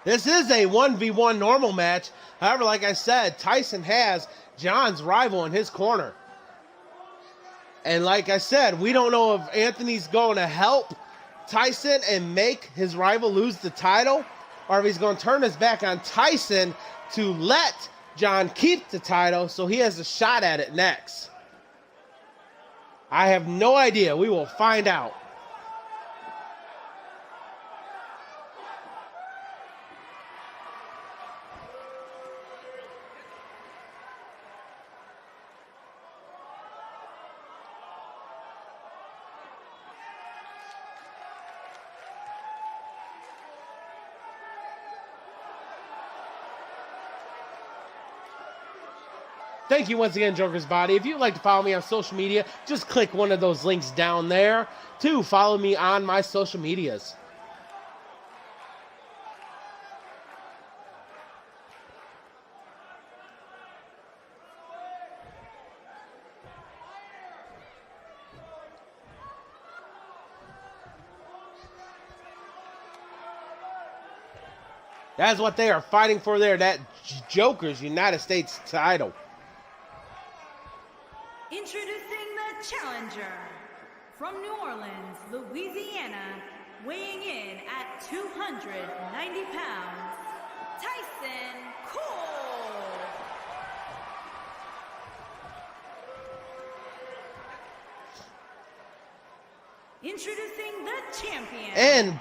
This is a 1v1 normal match. However, like I said, Tyson has John's rival in his corner. And like I said, we don't know if Anthony's going to help Tyson and make his rival lose the title, or if he's going to turn his back on Tyson to let John keep the title so he has a shot at it next. I have no idea. We will find out. Thank you once again, Joker's Body. If you'd like to follow me on social media, just click one of those links down there to follow me on my social medias. That's what they are fighting for there, that Joker's United States title. Introducing the challenger from New Orleans, Louisiana, weighing in at 290 pounds, Tyson Cole. Introducing the champion. And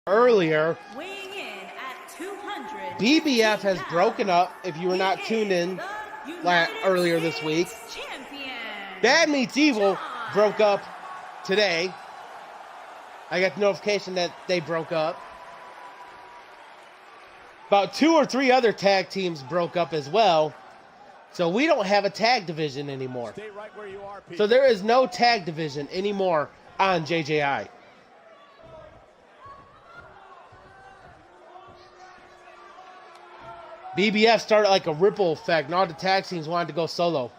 earlier, weighing in at 200. BBF has broken up, if you were not tuned in earlier this week. Bad Meets Evil broke up today. I got the notification that they broke up. About 2 or 3 other tag teams broke up as well. So we don't have a tag division anymore. Stay right where you are, so there is no tag division anymore on JJI. BBF started like a ripple effect, and all the tag teams wanted to go solo.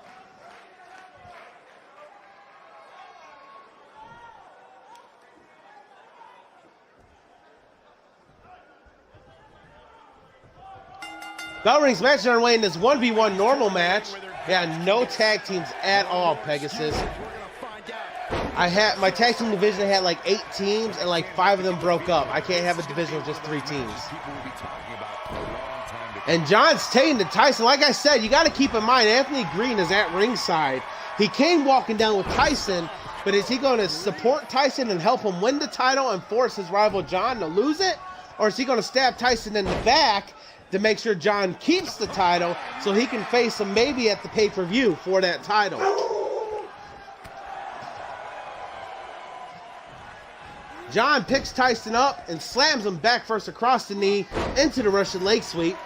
Bell Rings match on our way in this 1v1 normal match. Yeah, no tag teams at all, Pegasus. We're going to find out my tag team division had like 8 teams, and like 5 of them broke up. I can't have a division with just 3 teams. And John's taking to Tyson. Like I said, you got to keep in mind, Anthony Green is at ringside. He came walking down with Tyson, but is he going to support Tyson and help him win the title and force his rival John to lose it? Or is he going to stab Tyson in the back to make sure John keeps the title so he can face him maybe at the pay-per-view for that title? John picks Tyson up and slams him back first across the knee into the Russian leg sweep.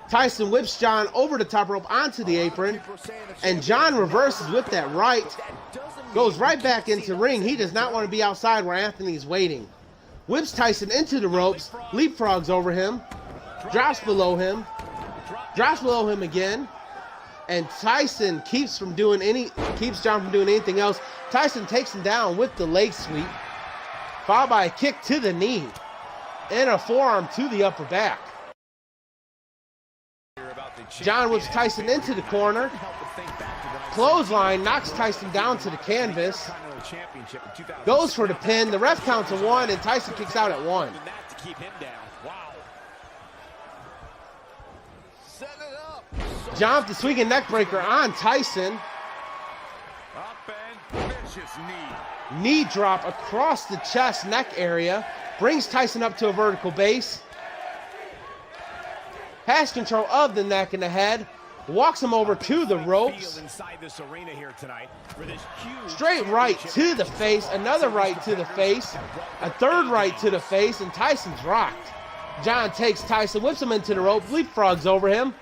Tyson whips John over the top rope onto the apron, and John reverses with that right, goes right back into ring. He does not want to be outside where Anthony's waiting. Whips Tyson into the ropes, leapfrogs over him, drops below him again, and Tyson keeps John from doing anything else. Tyson takes him down with the leg sweep, followed by a kick to the knee and a forearm to the upper back. John whips Tyson into the corner. Clothesline knocks Tyson down to the canvas. Goes for the pin. The ref counts to 1, and Tyson kicks out at 1. John with the swinging neck breaker on Tyson. Knee drop across the chest, neck area. Brings Tyson up to a vertical base. Has control of the neck and the head. Walks him over to the ropes. Straight right to the face. Another right to the face. A third right to the face. And Tyson's rocked. John takes Tyson, whips him into the rope, leapfrogs over him,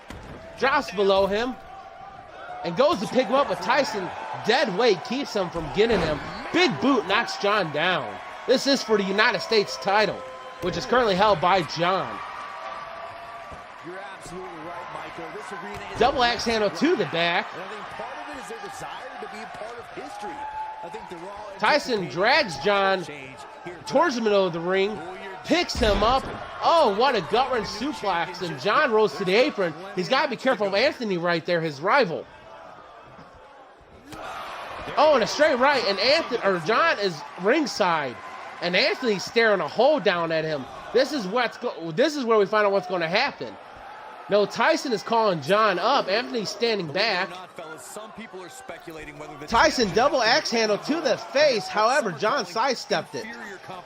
drops below him, and goes to pick him up, but Tyson, dead weight, keeps him from getting him. Big boot knocks John down. This is for the United States title, which is currently held by John. You're absolutely right, Michael. This arena is Double axe handle to the back. And I think part of it is their desire to be a part of history. I think they're all Tyson drags John towards the middle of the ring, picks him up. Oh, what a gut-wrench suplex, and John rolls to the apron. He's got to be careful of Anthony right there, his rival. Oh, and a straight right, and John is ringside, and Anthony's staring a hole down at him. This is where we find out what's going to happen. No, Tyson is calling John up. Anthony's standing back. Tyson double axe handle to the face. However, John sidestepped it.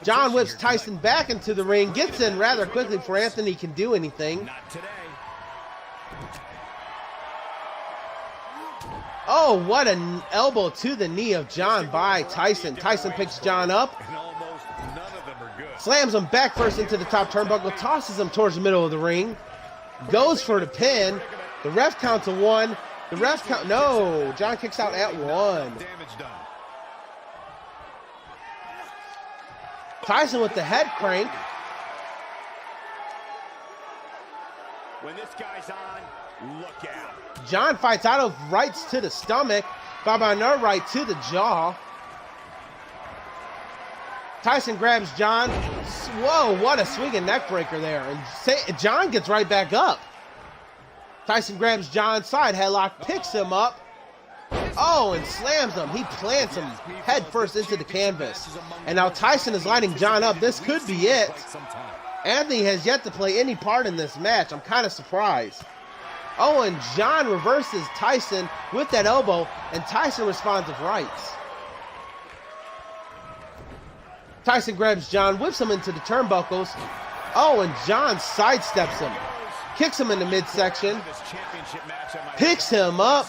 John whips Tyson back into the ring, gets in rather quickly before Anthony can do anything. Oh, what an elbow to the knee of John by Tyson. Tyson picks John up, slams him back first into the top turnbuckle, tosses him towards the middle of the ring. Goes for the pin. The ref counts to 1. No, John kicks out at 1. Tyson with the head crank. When this guy's on, look out. John fights out of rights to the stomach, followed by another right to the jaw. Tyson grabs John. Whoa, what a swinging neck breaker there. And John gets right back up. Tyson grabs John's side headlock, picks him up. Oh, and slams him. He plants him head first into the canvas. And now Tyson is lighting John up. This could be it. Anthony has yet to play any part in this match. I'm kind of surprised. Oh, and John reverses Tyson with that elbow, and Tyson responds with rights. Tyson grabs John, whips him into the turnbuckles. Oh, and John sidesteps him. Kicks him in the midsection. Picks him up.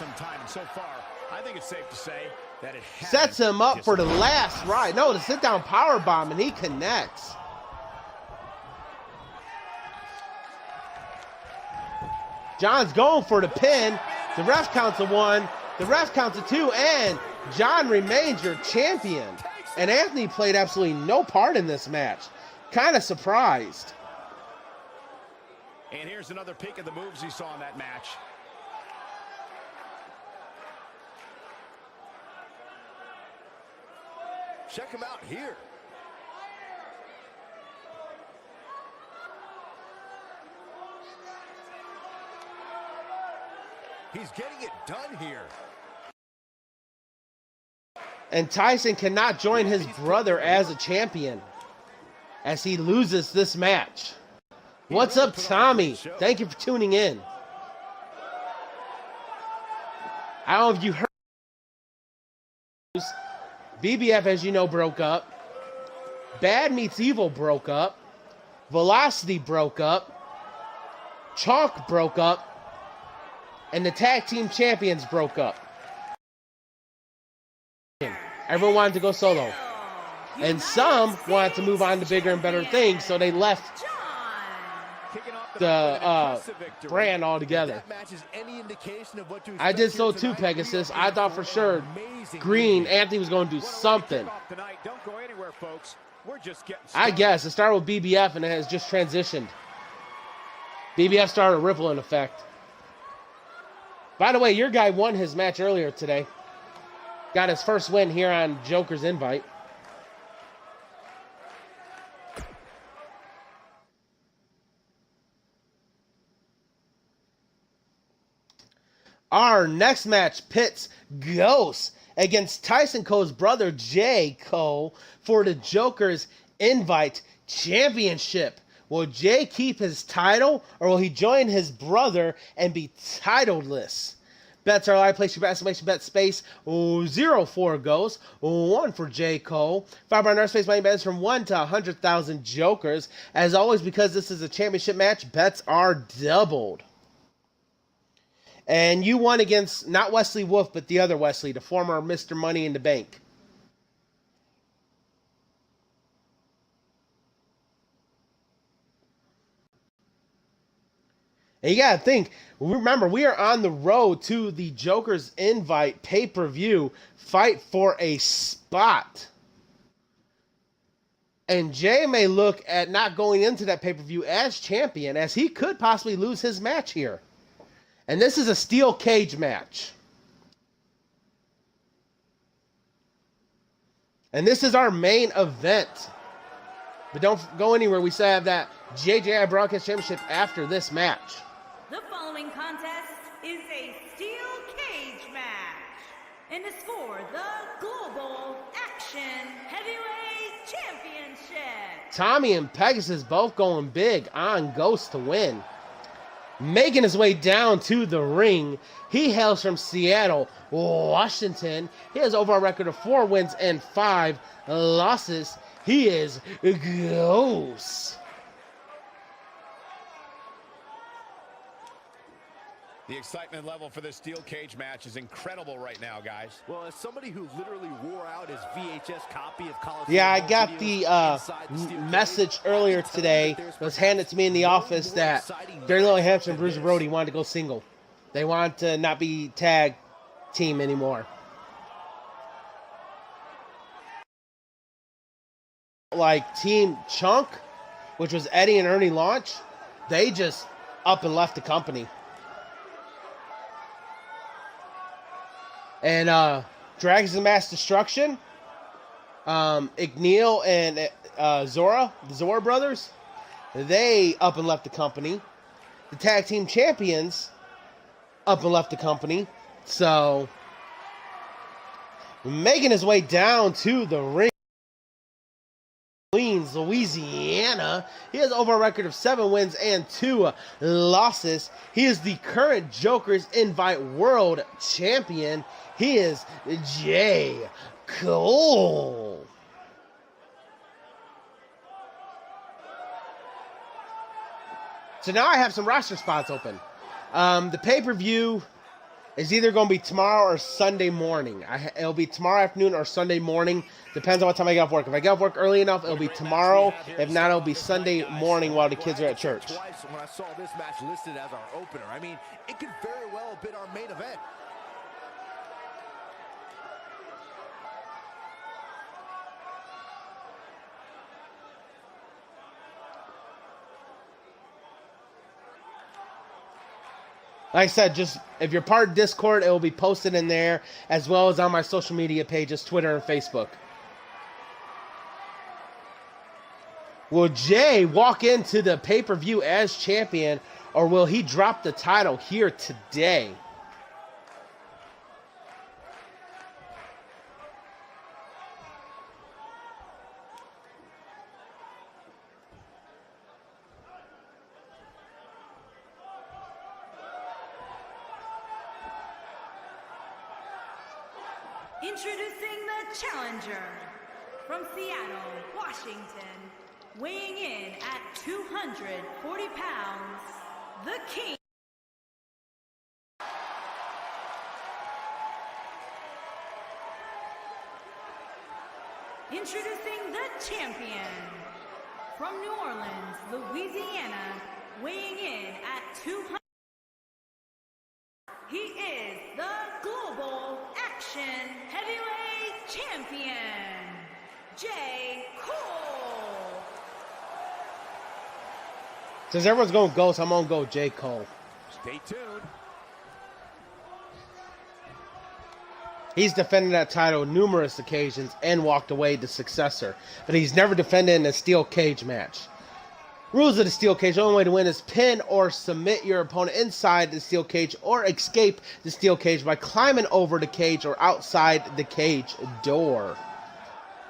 Sets him up for the last ride. No, the sit-down powerbomb, and he connects. John's going for the pin. The ref counts to 1. The ref counts to 2, and John remains your champion. And Anthony played absolutely no part in this match. Kind of surprised. And here's another peek of the moves he saw in that match. check him out here. he's getting it done here. And Tyson cannot join his brother as a champion as he loses this match. What's up, Tommy? Thank you for tuning in. I don't know if you heard. BBF, as you know, broke up. Bad Meets Evil broke up. Velocity broke up. Chalk broke up. And the tag team champions broke up. Everyone wanted to go solo. And some wanted to move on to bigger and better things, so they left the brand altogether. I did so too, Pegasus. I thought for sure Green Anthony was going to do something. I guess it started with BBF and it has just transitioned. BBF started a rippling effect. By the way, your guy won his match earlier today. Got his first win here on Joker's Invite. Our next match pits Ghost against Tyson Cole's brother Jay Cole for the Joker's Invite Championship. Will Jay keep his title or will he join his brother and be titleless? Bets are live. Place your bet, exclamation bet space 04 Ghost, 1 for J. Cole. 5 on our space money bets from 1 to 100,000 Jokers. As always, because this is a championship match, bets are doubled. And you won against not Wesley Wolf, but the other Wesley, the former Mr. Money in the Bank. And you gotta think, remember, we are on the road to the Joker's Invite pay-per-view fight for a spot. And Jay may look at not going into that pay-per-view as champion, as he could possibly lose his match here. And this is a steel cage match. And this is our main event. But don't go anywhere. We still have that JJI Broadcast Championship after this match. The following contest is a steel cage match and is for the Global Action Heavyweight Championship. Tommy and Pegasus both going big on Ghost to win. Making his way down to the ring, he hails from Seattle, Washington. He has overall record of 4 wins and 5 losses. He is Ghost. The excitement level for this steel cage match is incredible right now, guys. Well, as somebody who literally wore out his VHS copy of Coliseum, yeah, I got the message earlier today. It was handed to me in the office that Dirty Little Hamster and Bruiser Brody wanted to go single. They want to not be tag team anymore. Like Team Chunk, which was Eddie and Ernie Launch, they just up and left the company. And Dragons of Mass Destruction, Igneel and Zora, the Zora brothers, they up and left the company. The tag team champions up and left the company. So, making his way down to the ring, Louisiana. He has over a record of 7 wins and 2 losses. He is the current Joker's Invite World Champion. He is J. Cole. So now I have some roster spots open. The pay-per-view is either going to be tomorrow or Sunday morning. It'll be tomorrow afternoon or Sunday morning. Depends on what time I get off work. If I get off work early enough, it'll be tomorrow. If not, it'll be Sunday morning while the kids are at church. Twice when I saw this match listed as our opener. I mean, it could very well have been our main event. Like I said, just if you're part of Discord, it will be posted in there, as well as on my social media pages, Twitter and Facebook. Will Jay walk into the pay-per-view as champion, or will he drop the title here today? Introducing the challenger from Seattle, Washington, weighing in at 240 pounds, the King. Introducing the champion from New Orleans, Louisiana, weighing in at 200. He is the Global Action Heavyweight Champion, J. Cole. Since everyone's going Ghost, I'm going to go J. Cole. Stay tuned. He's defended that title numerous occasions and walked away the successor, but he's never defended in a steel cage match. Rules of the steel cage: the only way to win is pin or submit your opponent inside the steel cage or escape the steel cage by climbing over the cage or outside the cage door.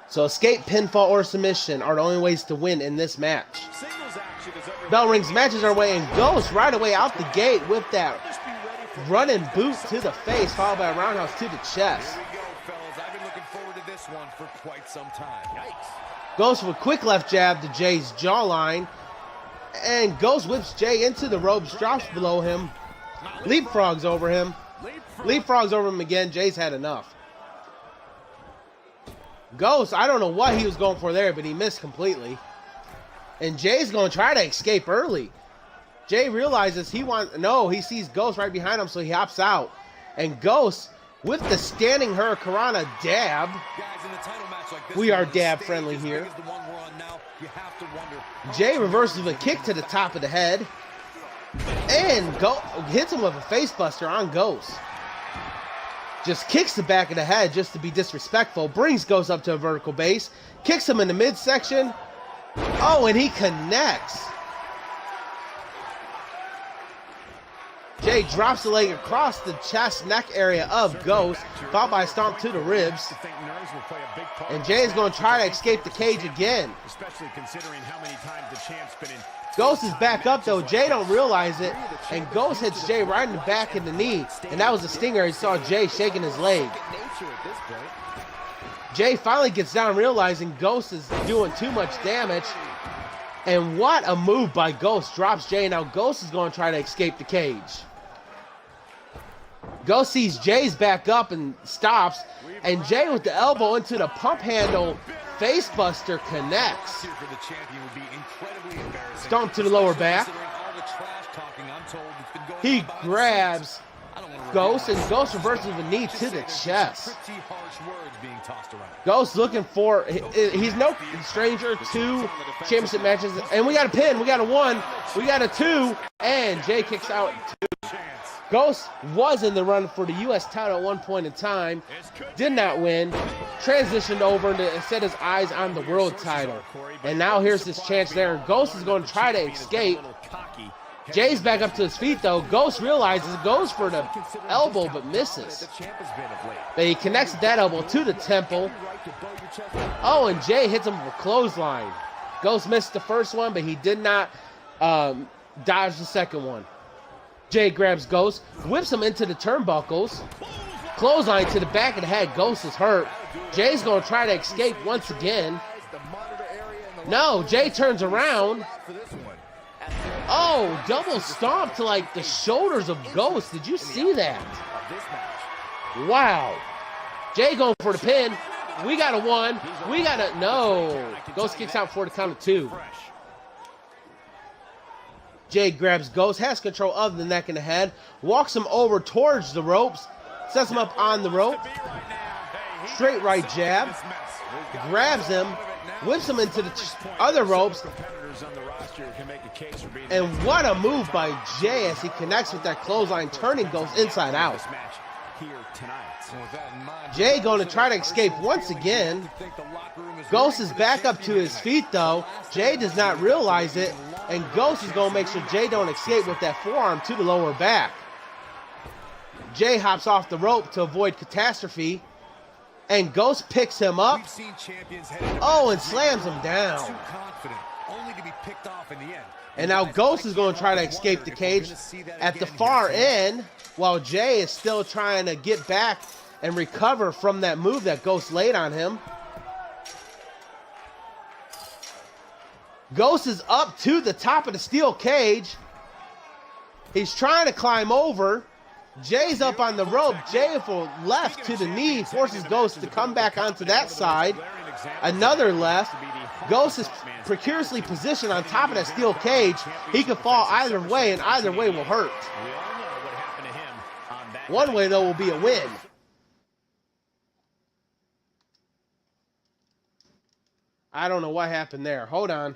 So escape, pinfall, or submission are the only ways to win in this match. Bell rings, matches our way, and Ghost right away out the gate with that running boot to the face, followed by a roundhouse to the chest. Here we go, fellas. I've been looking forward to this one for quite some time. Yikes. Ghost with a quick left jab to Jay's jawline, and Ghost whips Jay into the ropes, drops below him, leapfrogs over him, leapfrogs over him again. Jay's had enough. Ghost, I don't know what he was going for there, but he missed completely. And Jay's going to try to escape early. Jay realizes he sees Ghost right behind him, so he hops out. And Ghost, with the standing Hurricanrana dab, we are dab friendly here. Jay reverses with a kick to the top of the head, and hits him with a face buster on Ghost. Just kicks the back of the head just to be disrespectful, brings Ghost up to a vertical base, kicks him in the midsection. Oh, and he connects. Jay drops the leg across the chest neck area of Ghost, followed by a stomp to the ribs. And Jay is going to try to escape the cage again. Ghost is back up though. Jay don't realize it, and Ghost hits Jay right in the back of the knee, and that was a stinger. He saw Jay shaking his leg. Jay finally gets down, realizing Ghost is doing too much damage. And what a move by Ghost. Drops Jay. Now Ghost is going to try to escape the cage. Ghost sees Jay's back up and stops. And Jay with the elbow into the pump handle facebuster connects. Stomp to the lower back. He grabs Ghost, and Ghost reverses with a knee to the chest. Ghost looking for, he's no stranger to championship matches. And we got a pin, we got a 1, we got a 2, and Jay kicks out 2. Ghost was in the run for the U.S. title at one point in time, did not win, transitioned over to set his eyes on the world title. And now here's his chance there, and Ghost is going to try to escape. Jay's back up to his feet though. Ghost realizes, goes for the elbow but misses. But he connects that elbow to the temple. Oh, and Jay hits him with a clothesline. Ghost missed the first one, but he did not dodge the second one. Jay grabs Ghost, whips him into the turnbuckles. Clothesline to the back of the head. Ghost is hurt. Jay's going to try to escape once again. No, Jay turns around. Oh, double stomp to like the shoulders of Ghost. Did you see that? Wow. Jay going for the pin. We got a 1. We got a, no. Ghost kicks out for the count of 2. Jay grabs Ghost, has control of the neck and the head, walks him over towards the ropes, sets him up on the rope. Straight right jab. Grabs him, whips him into the other ropes. And what a move by Jay as he connects with that clothesline, turning Ghost inside out. Jay going to try to escape once again. Ghost is back up to his feet though. Jay does not realize it, and Ghost is going to make sure Jay don't escape with that forearm to the lower back. Jay hops off the rope to avoid catastrophe, and Ghost picks him up. Oh, and slams him down. And now Ghost is going to try to escape the cage at the far end, while Jay is still trying to get back and recover from that move that Ghost laid on him. Ghost is up to the top of the steel cage. He's trying to climb over. Jay's up on the rope. Jay for left to the knee forces Ghost to come back onto that side. Another left. Ghost is precariously positioned on top of that steel cage. He could fall either way, and either way will hurt. One way, though, will be a win. I don't know what happened there. Hold on.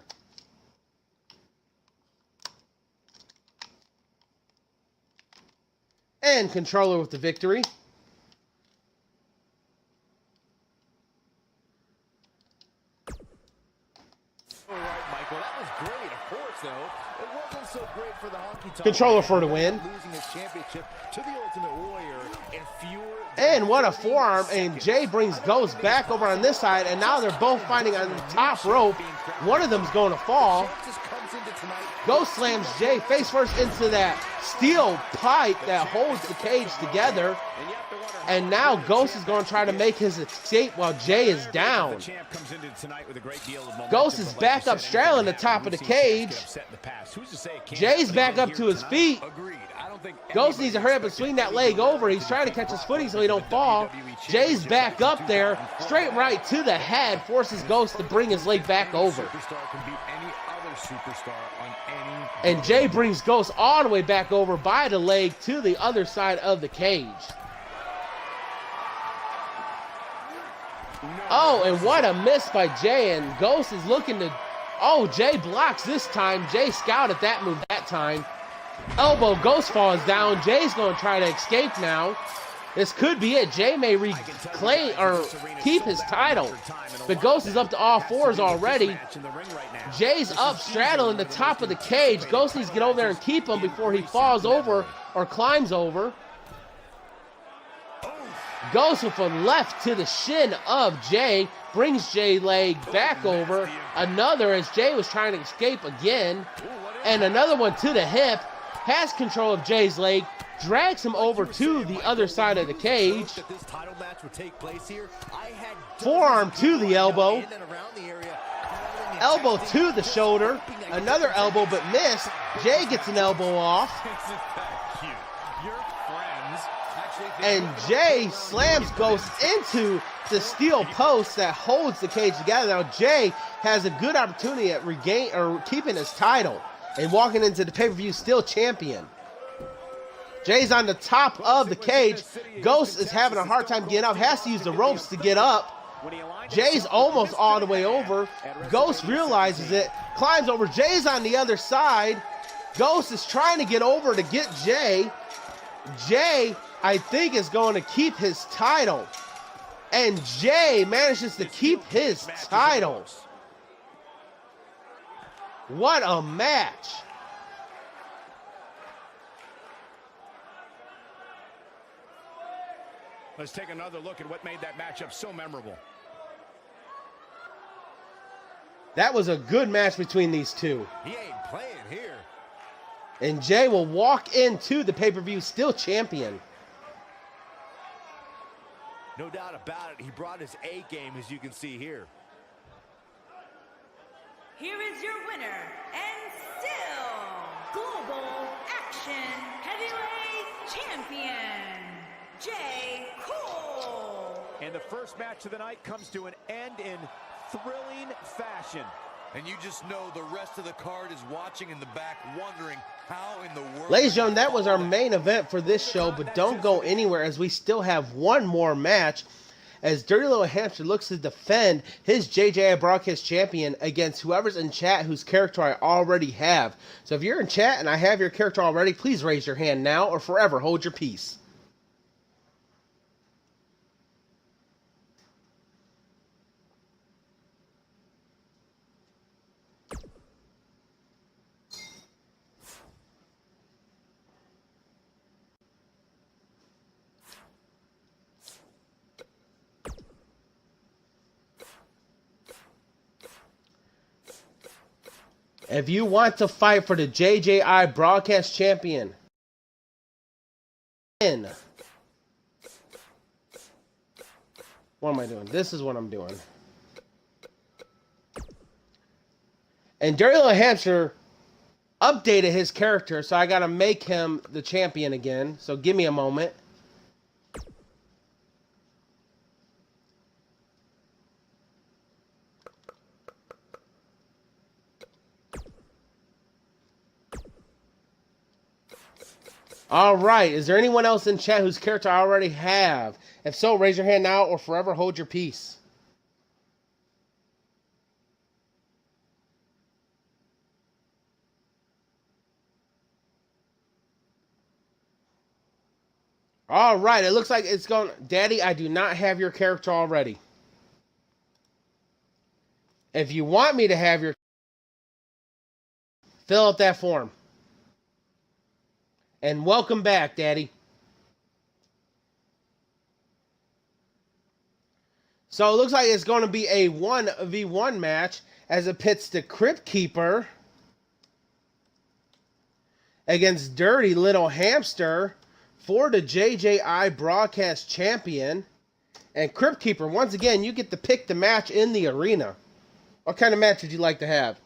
And Controller with the victory. Controller for the win. And what a forearm. And Jay brings Ghost back over on this side. And now they're both fighting on the top rope. One of them's going to fall. Ghost slams Jay face first into that steel pipe that holds the cage together. And now Ghost is going to try to make his escape while Jay is down. Ghost is back up straddling the top of the cage. Jay's back up to his feet. Ghost needs to hurry up and swing that leg over. He's trying to catch his footing so he don't fall. Jay's back up there. Straight right to the head. Forces Ghost to bring his leg back over. And Jay brings Ghost all the way back over by the leg to the other side of the cage. Oh, and what a miss by Jay. And Ghost is looking to... Oh, Jay blocks this time. Jay scouted that move that time. Elbow, Ghost falls down. Jay's going to try to escape now. This could be it. Jay may reclaim or keep his title. But Ghost is up to all fours already. Jay's up straddling the top of the cage. Ghost needs to get over there and keep him before he falls over or climbs over. Ghost with a left to the shin of Jay. Brings Jay leg back over. Another as Jay was trying to escape again. And another one to the hip. Has control of Jay's leg. Drags him over to the other side of the cage. Forearm to the elbow. Elbow to the shoulder. Another elbow but missed. Jay gets an elbow off. And Jay slams Ghost into the steel post that holds the cage together. Now Jay has a good opportunity at keeping his title and walking into the pay-per-view still champion. Jay's on the top of the cage. Ghost is having a hard time getting up. Has to use the ropes to get up. Jay's almost all the way over. Ghost realizes it. Climbs over. Jay's on the other side. Ghost is trying to get over to get Jay. Jay, I think, is going to keep his title. And Jay manages to keep his title. What a match. Let's take another look at what made that matchup so memorable. That was a good match between these two. He ain't playing here. And Jay will walk into the pay-per-view still champion. No doubt about it. He brought his A game, as you can see here. Here is your winner, and still Global Action Heavyweight Champion, Jay Cole. And the first match of the night comes to an end in thrilling fashion. And you just know the rest of the card is watching in the back, wondering how in the world... Ladies and gentlemen, that was our main event for this show, but don't go anywhere as we still have one more match as Dirty Little Hamster looks to defend his JJI Broadcast Champion against whoever's in chat whose character I already have. So if you're in chat and I have your character already, please raise your hand now or forever hold your peace. If you want to fight for the JJI Broadcast Champion, What am I doing? This is what I'm doing. And Dirty Little Hamster updated his character, so I gotta make him the champion again. So give me a moment. All right, is there anyone else in chat whose character I already have? If so, raise your hand now or forever hold your peace. All right, it looks like it's going... Daddy, I do not have your character already. If you want me to have your... Fill out that form. And welcome back, Daddy. So it looks like it's going to be a 1v1 match as it pits the Crypt Keeper against Dirty Little Hamster for the JJI Broadcast Champion. And Crypt Keeper, once again, you get to pick the match in the arena. What kind of match would you like to have?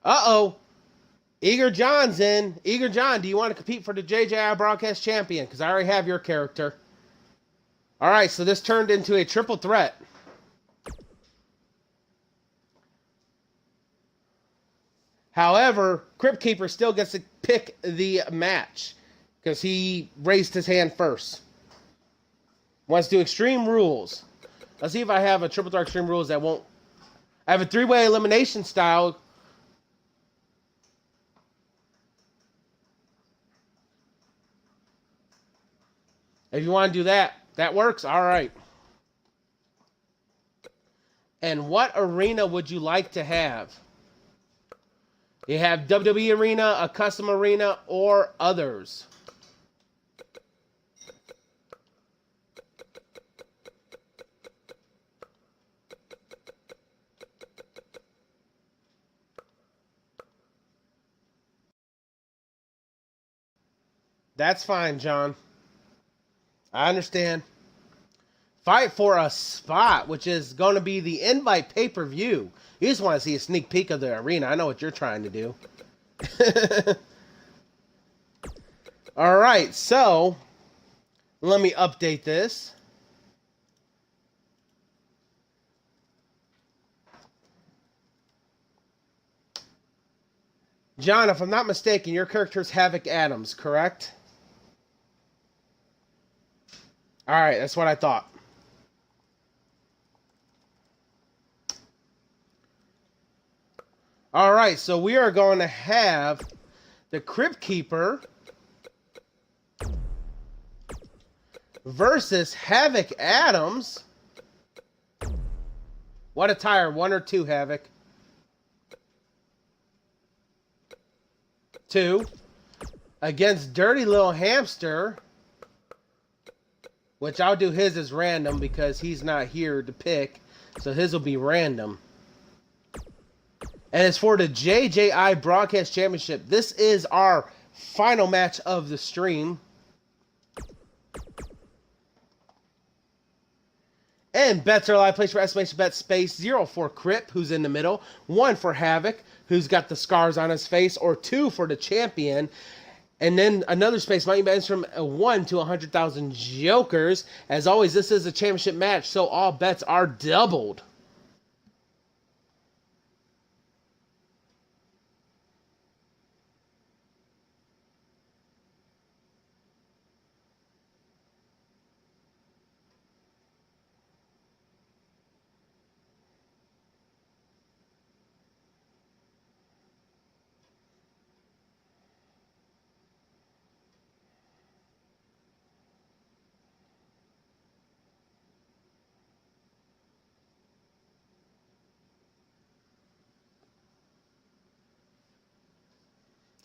Uh-oh. Eager John's in. Eager John, do you want to compete for the JJI Broadcast Champion? Because I already have your character. All right, so this turned into a triple threat. However, Crypt Keeper still gets to pick the match because he raised his hand first. Wants to do Extreme Rules. Let's see if I have a triple threat Extreme Rules that won't... I have a three-way elimination style. If you want to do that, that works. All right. And what arena would you like to have? You have WWE Arena, a custom arena, or others. That's fine, John. I understand. Fight for a spot, which is going to be the Invite pay-per-view. You just want to see a sneak peek of the arena. I know what you're trying to do. All right, so let me update this. John, if I'm not mistaken, your character is Havoc Adams, correct? All right, that's what I thought. All right, so we are going to have the Crypt Keeper versus Havoc Adams. What attire? 1 or 2, Havoc? 2. Against Dirty Little Hamster, which I'll do his as random because he's not here to pick. So his will be random. And it's for the JJI Broadcast Championship. This is our final match of the stream. And bets are live. Place for estimation bet space 0 for Crip, who's in the middle. 1 for Havoc, who's got the scars on his face. Or 2 for the champion. And then another space might be from 1 to 100,000 jokers. As always, this is a championship match, so all bets are doubled.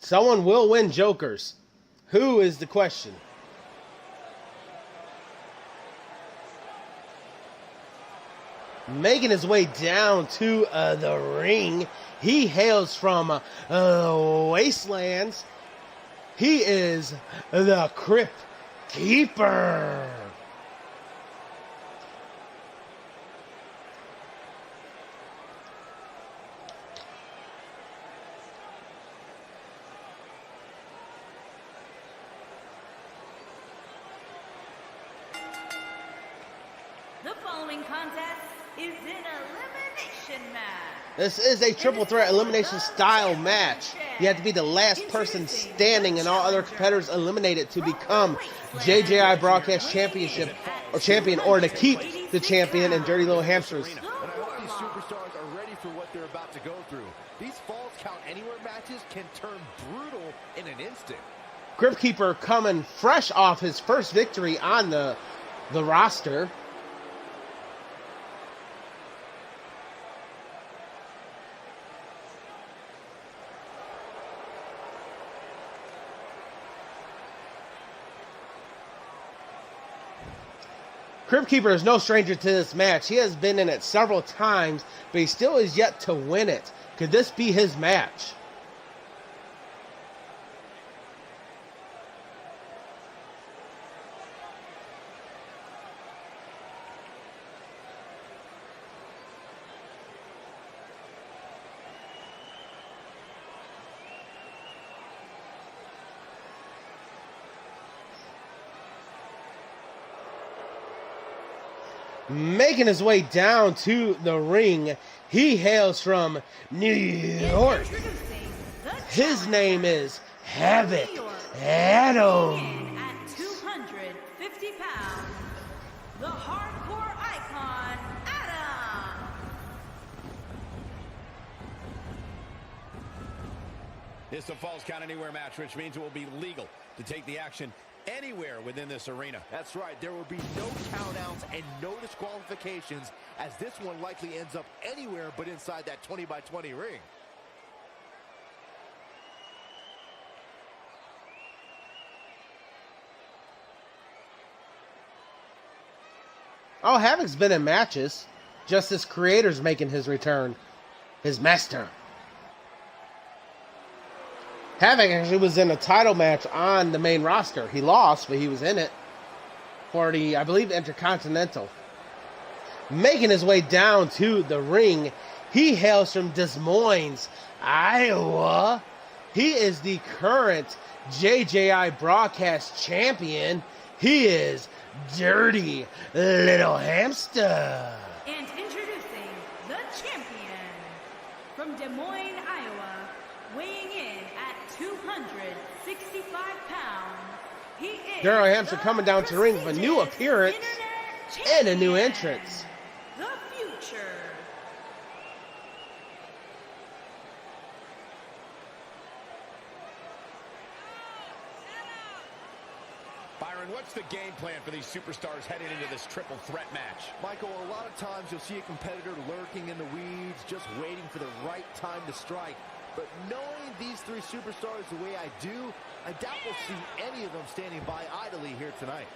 Someone will win jokers. Who is the question? Making his way down to the ring. He hails from Wastelands. He is the Crypt Keeper. The following contest is an elimination match. This is a triple threat elimination style match. You have to be the last person standing and all other competitors eliminated to become JJI Broadcast Championship or champion, or to keep the champion in Dirty Little Hamsters. And I hope these superstars are ready for what they're about to go through. These Falls Count Anywhere matches can turn brutal in an instant. Crypt Keeper coming fresh off his first victory on the roster. Crypt Keeper is no stranger to this match. He has been in it several times, but he still is yet to win it. Could this be his match? Making his way down to the ring, he hails from New York. His name is Havoc Adam. At 250 pounds, the hardcore icon, Adam. This is a Falls Count Anywhere match, which means it will be legal to take the action anywhere within this arena. That's right. There will be no countouts and no disqualifications, as this one likely ends up anywhere but inside that 20-by-20 ring. Oh, Havoc's been in matches. Just his creator's making his return. His master. Havoc actually was in a title match on the main roster. He lost, but he was in it for the, I believe, Intercontinental. Making his way down to the ring, he hails from Des Moines, Iowa. He is the current JJI Broadcast Champion. He is Dirty Little Hamster. And introducing the champion from Des Moines, Iowa, weighing in at 265 pounds. He is Dirty Little Hamster coming down to the ring with a new appearance and a new entrance. The future. Byron, what's the game plan for these superstars heading into this triple threat match? Michael, a lot of times you'll see a competitor lurking in the weeds, just waiting for the right time to strike. But knowing these three superstars the way I do, I doubt we'll see any of them standing by idly here tonight.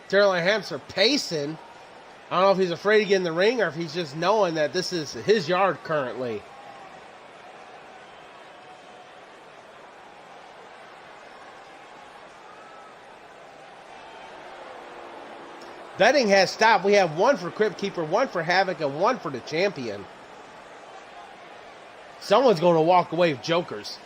Dirty Little Hamster pacing. I don't know if he's afraid to get in the ring or if he's just knowing that this is his yard currently. Betting has stopped. We have one for Crypt Keeper, one for Havoc, and one for the champion. Someone's going to walk away with jokers.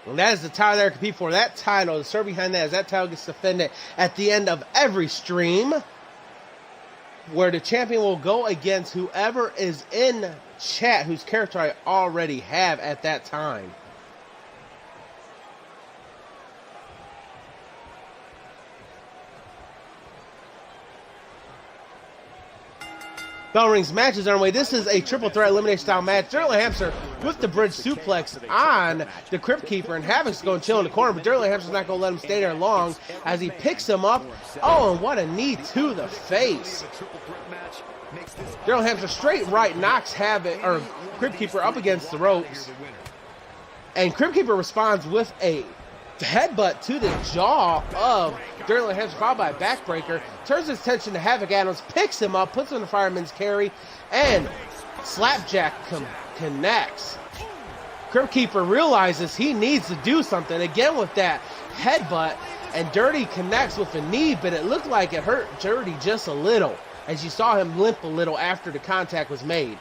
And that is the title they're competing for. That title, the story behind that is that title gets defended at the end of every stream, where the champion will go against whoever is in chat, whose character I already have at that time. Bell rings, matches on the way. This is a triple threat elimination style match. Dirty Hamster with the bridge suplex on the Crypt Keeper, and Havoc's going to chill in the corner, but Dirty Hamster's not going to let him stay there long as he picks him up. Oh, and what a knee to the face. Dirty Hamster straight right knocks Crypt Keeper up against the ropes, and Crypt Keeper responds with a headbutt to the jaw of Dirty Hamster, followed by a backbreaker. Turns his attention to Havoc Adams, picks him up, puts him in the fireman's carry, and Slapjack connects. Crypt Keeper realizes he needs to do something again with that headbutt, and Dirty connects with a knee, but it looked like it hurt Dirty just a little, as you saw him limp a little after the contact was made.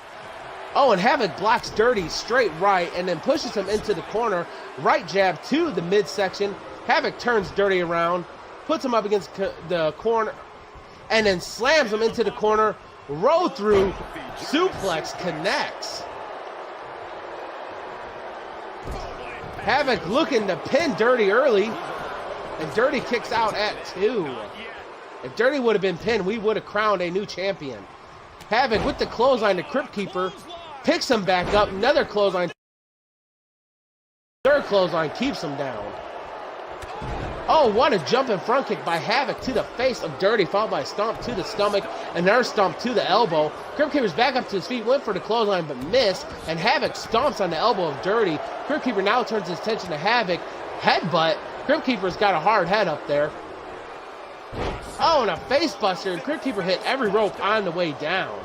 Oh, and Havoc blocks Dirty straight right and then pushes him into the corner. Right jab to the midsection. Havoc turns Dirty around, puts him up against the corner, and then slams him into the corner. Roll through suplex connects. Havoc looking to pin Dirty early, and Dirty kicks out at 2. If Dirty would have been pinned, we would have crowned a new champion. Havoc with the clothesline to Crypt Keeper, picks him back up, another clothesline. Third clothesline keeps him down. Oh, what a jumping front kick by Havoc to the face of Dirty, followed by a stomp to the stomach, another stomp to the elbow. Crypt Keeper's back up to his feet, went for the clothesline but missed, and Havoc stomps on the elbow of Dirty. Crypt Keeper now turns his attention to Havoc. Headbutt. Crypt Keeper's got a hard head up there. Oh, and a face buster, and Crypt Keeper hit every rope on the way down.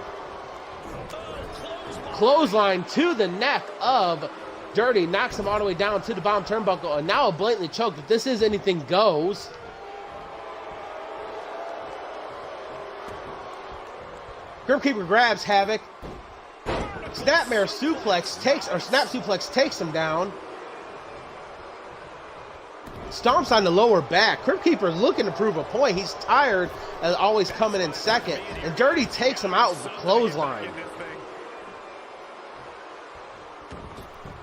Clothesline to the neck of Dirty, knocks him all the way down to the bottom turnbuckle, and now a blatantly choked. If this is anything goes. Crypt Keeper grabs Havoc. Snap suplex takes him down. Stomps on the lower back. Crypt Keeper looking to prove a point. He's tired of always coming in second, and Dirty takes him out with the clothesline.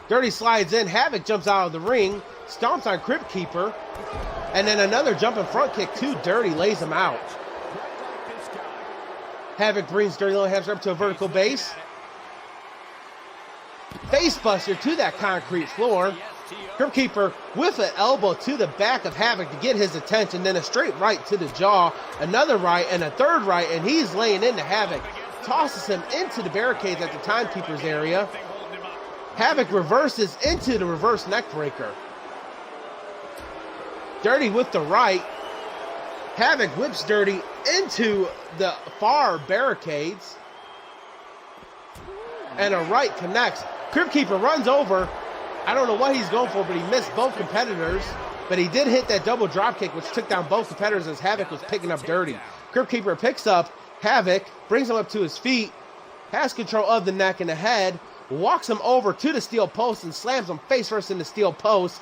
Dirty slides in. Havoc jumps out of the ring, stomps on Crypt Keeper, and then another jumping front kick to Dirty, lays him out. Havoc brings Dirty Little Hamster up to a vertical base. Face buster to that concrete floor. Crypt Keeper with an elbow to the back of Havoc to get his attention, then a straight right to the jaw, another right, and a third right, and he's laying into Havoc. Tosses him into the barricades at the timekeeper's area. Havoc reverses into the reverse neck breaker. Dirty with the right. Havoc whips Dirty into the far barricades. And a right connects. Crypt Keeper runs over. I don't know what he's going for, but he missed both competitors. But he did hit that double dropkick, which took down both competitors as Havoc was picking up Dirty. Crypt Keeper picks up Havoc, brings him up to his feet, has control of the neck and the head, walks him over to the steel post and slams him face first in the steel post.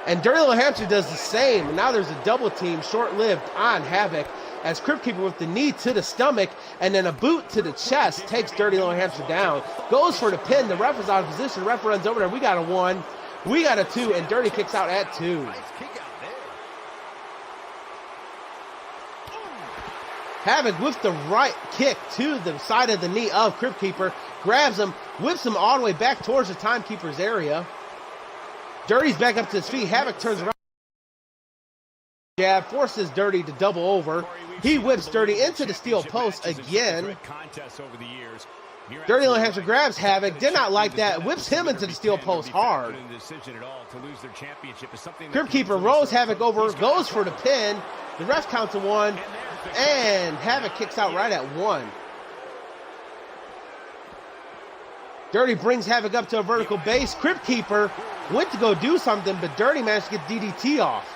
And Dirty Little Hamster does the same. And now there's a double team, short-lived, on Havoc, as Crypt Keeper with the knee to the stomach and then a boot to the chest takes Dirty Little Hamster down. Goes for the pin. The ref is out of position. The ref runs over there. We got a 1. We got a 2. And Dirty kicks out at 2. Havoc with the right kick to the side of the knee of Crypt Keeper. Grabs him, whips him all the way back towards the timekeeper's area. Dirty's back up to his feet. Havoc turns around. Jab forces Dirty to double over. He whips Dirty into the steel post again. Dirty Little Hamster grabs Havoc. Did not like that. Whips him into the steel post hard. Crypt Keeper rolls Havoc over. Goes for the pin. The ref counts to 1. And Havoc kicks out right at 1. Dirty brings Havoc up to a vertical base. Crypt Keeper went to go do something, but Dirty managed to get DDT off.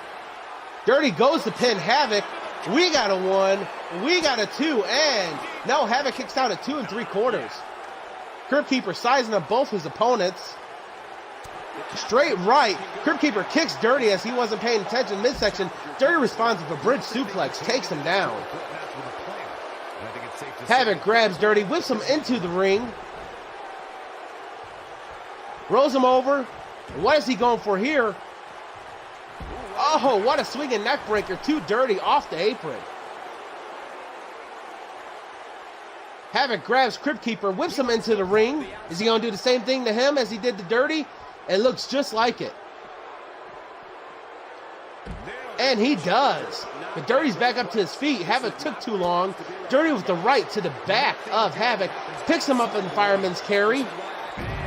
Dirty goes to pin Havoc. We got a 1. We got a 2. And no, Havoc kicks out at 2 3/4. Crypt Keeper sizing up both his opponents. Straight right. Crypt Keeper kicks Dirty as he wasn't paying attention midsection. Dirty responds with a bridge suplex, takes him down. Havoc grabs Dirty, whips him into the ring. Rolls him over. What is he going for here? Oh, what a swinging neck breaker to Dirty off the apron. Havoc grabs Crypt Keeper, whips him into the ring. Is he going to do the same thing to him as he did to Dirty? It looks just like it. And he does. But Dirty's back up to his feet. Havoc took too long. Dirty with the right to the back of Havoc. Picks him up in the fireman's carry.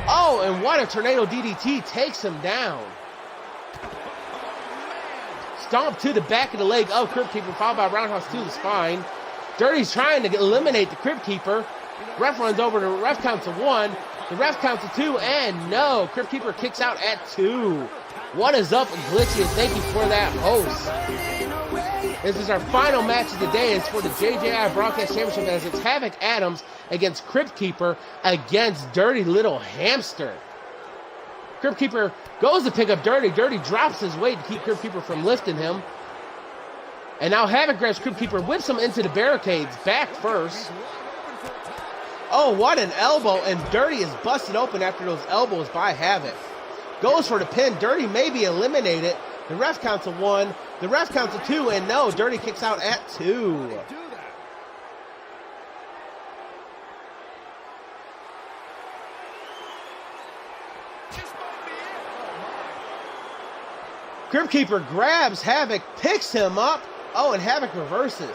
Oh, and what a tornado DDT takes him down. Stomp to the back of the leg of Crypt Keeper, followed by roundhouse to the spine. Dirty's trying to eliminate the Crypt Keeper. Ref runs over to ref counts to 1. The ref counts to 2, and no. Crypt Keeper kicks out at 2. What is up, Glitchy? And thank you for that host. This is our final match of the day. It's for the JJI Broadcast Championship as it's Havoc Adams against Crypt Keeper against Dirty Little Hamster. Crypt Keeper goes to pick up Dirty. Dirty drops his weight to keep Crypt Keeper from lifting him. And now Havoc grabs Crypt Keeper, whips him into the barricades, back first. Oh, what an elbow, and Dirty is busted open after those elbows by Havoc. Goes for the pin, Dirty may be eliminated. The ref counts to 1, the ref counts to 2, and no, Dirty kicks out at 2. Crypt Keeper grabs Havoc, picks him up. Oh, and Havoc reverses.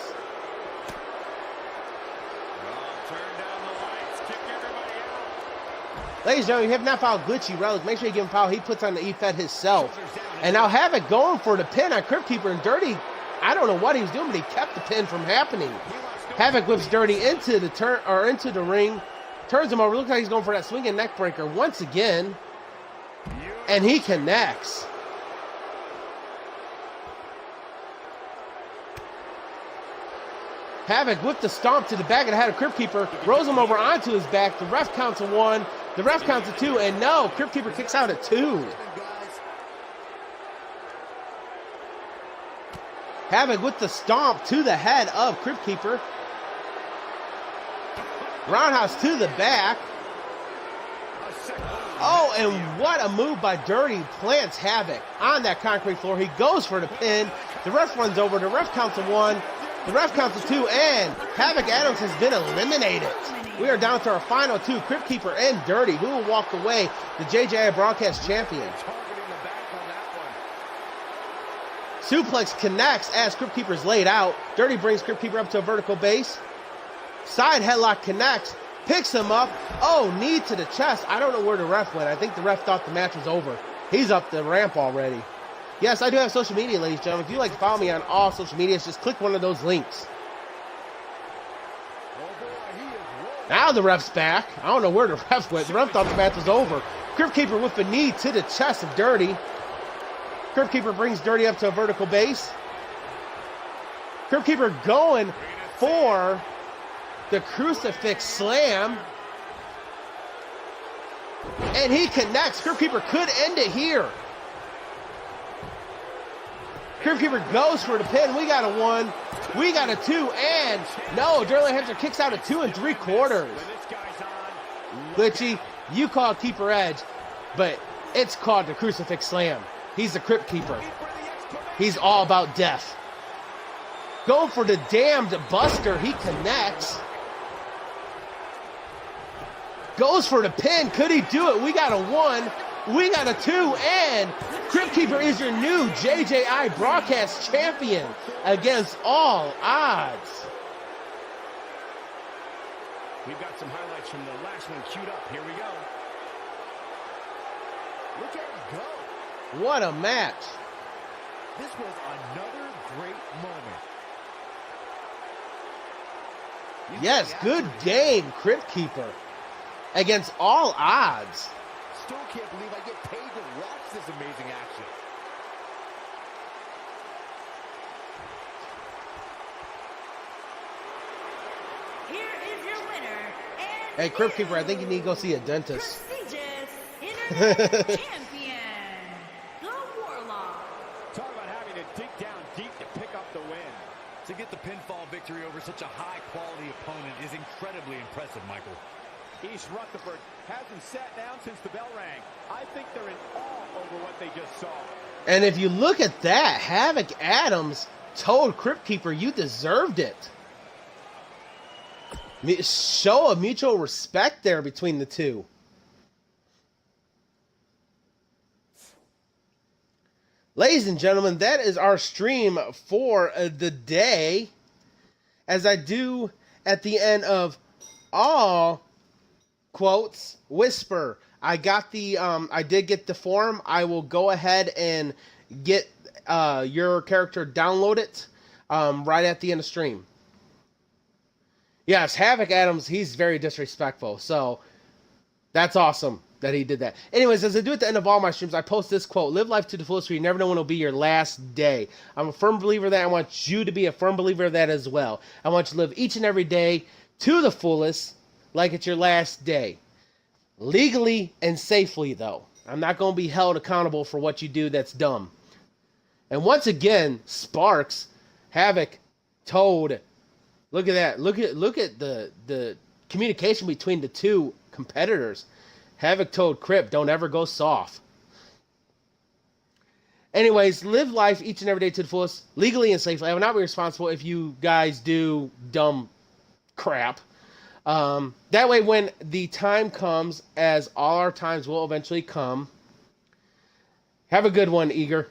Ladies and gentlemen, if you have not followed Glitchy Relic, make sure you give him a follow. He puts on the E-Fed himself. And now Havoc going for the pin on Crypt Keeper, and Dirty, I don't know what he was doing, but he kept the pin from happening. Havoc whips Dirty into the ring, turns him over. Looks like he's going for that swinging neck breaker once again. And he connects. Havoc with the stomp to the back of the head of Crypt Keeper, rolls him over onto his back. The ref counts to 1, the ref counts to 2, and no, Crypt Keeper kicks out at 2. Havoc with the stomp to the head of Crypt Keeper. Roundhouse to the back. Oh, and what a move by Dirty. Plants Havoc on that concrete floor. He goes for the pin. The ref runs over. The ref counts to 1. The ref counts to 2, and Havoc Adams has been eliminated. We are down to our final 2, Crypt Keeper and Dirty, who will walk away the JJI Broadcast Champion. Suplex connects as Crypt Keeper is laid out. Dirty brings Crypt Keeper up to a vertical base. Side headlock connects, picks him up. Oh, knee to the chest. I don't know where the ref went. I think the ref thought the match was over. He's up the ramp already. Yes, I do have social media, ladies and gentlemen. If you'd like to follow me on all social medias, just click one of those links. Now the ref's back. I don't know where the ref went. The ref thought the match was over. Crypt Keeper with the knee to the chest of Dirty. Crypt Keeper brings Dirty up to a vertical base. Crypt Keeper going for the crucifix slam. And he connects. Crypt Keeper could end it here. Crypt Keeper goes for the pin. We got a 1. We got a 2. And no, Dirty Hamster kicks out a 2 3/4. Glitchy, you call it Keeper Edge, but it's called the Crucifix Slam. He's the Crypt Keeper. He's all about death. Going for the damned Buster. He connects. Goes for the pin. Could he do it? We got a 1. We got a 2, and Crypt Keeper is your new JJI Broadcast Champion against all odds. We've got some highlights from the last one queued up. Here we go. Look at him go. What a match. This was another great moment. Yes, good game, Crypt Keeper. Against all odds. Still can't believe I get paid to watch this amazing action. Here is your winner and Hey, Crypt Keeper, I think you need to go see a dentist. prestigious Internet Champion, the Warlock. Talk about having to dig down deep to pick up the win. To get the pinfall victory over such a high-quality opponent is incredibly impressive, Michael. East Rutherford hasn't sat down since the bell rang. I think they're in awe over what they just saw. And if you look at that, Havoc Adams told Crypt Keeper, you deserved it. Show of mutual respect there between the two. Ladies and gentlemen, that is our stream for the day. As I do at the end of all quotes, whisper. I did get the form. I will go ahead and get your character downloaded right at the end of stream. Yes, Havoc Adams, he's very disrespectful. So that's awesome that he did that. Anyways, as I do at the end of all my streams, I post this quote: live life to the fullest, for you never know when it'll be your last day. I'm a firm believer of that. I want you to be a firm believer of that as well. I want you to live each and every day to the fullest, like it's your last day. Legally and safely, though. I'm not going to be held accountable for what you do that's dumb. And once again, Sparks, Havoc, Toad, look at that. Look at the communication between the two competitors. Havoc, Toad, Crip, don't ever go soft. Anyways, live life each and every day to the fullest, legally and safely. I will not be responsible if you guys do dumb crap. That way, when the time comes, as all our times will eventually come, have a good one, Eager.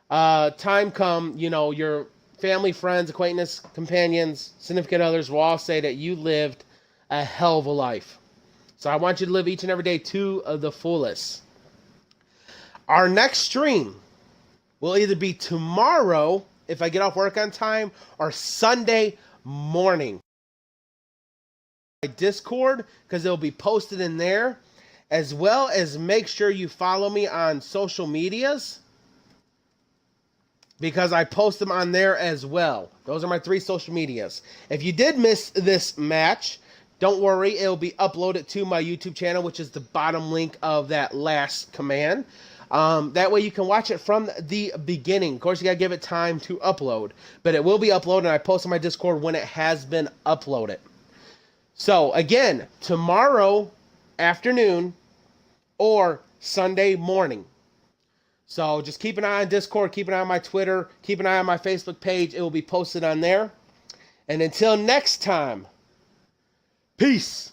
Time come, your family, friends, acquaintances, companions, significant others will all say that you lived a hell of a life. So I want you to live each and every day to the fullest. Our next stream will either be tomorrow, if I get off work on time, or Sunday morning. My Discord, because it'll be posted in there, as well as make sure you follow me on social medias, because I post them on there as well. Those are my 3 social medias. If you did miss this match, don't worry, it'll be uploaded to my YouTube channel, which is the bottom link of that last command. That way you can watch it from the beginning. Of course, you gotta give it time to upload, but it will be uploaded, and I post on my Discord when it has been uploaded. So, again, tomorrow afternoon or Sunday morning. So, just keep an eye on Discord, keep an eye on my Twitter, keep an eye on my Facebook page. It will be posted on there. And until next time, peace.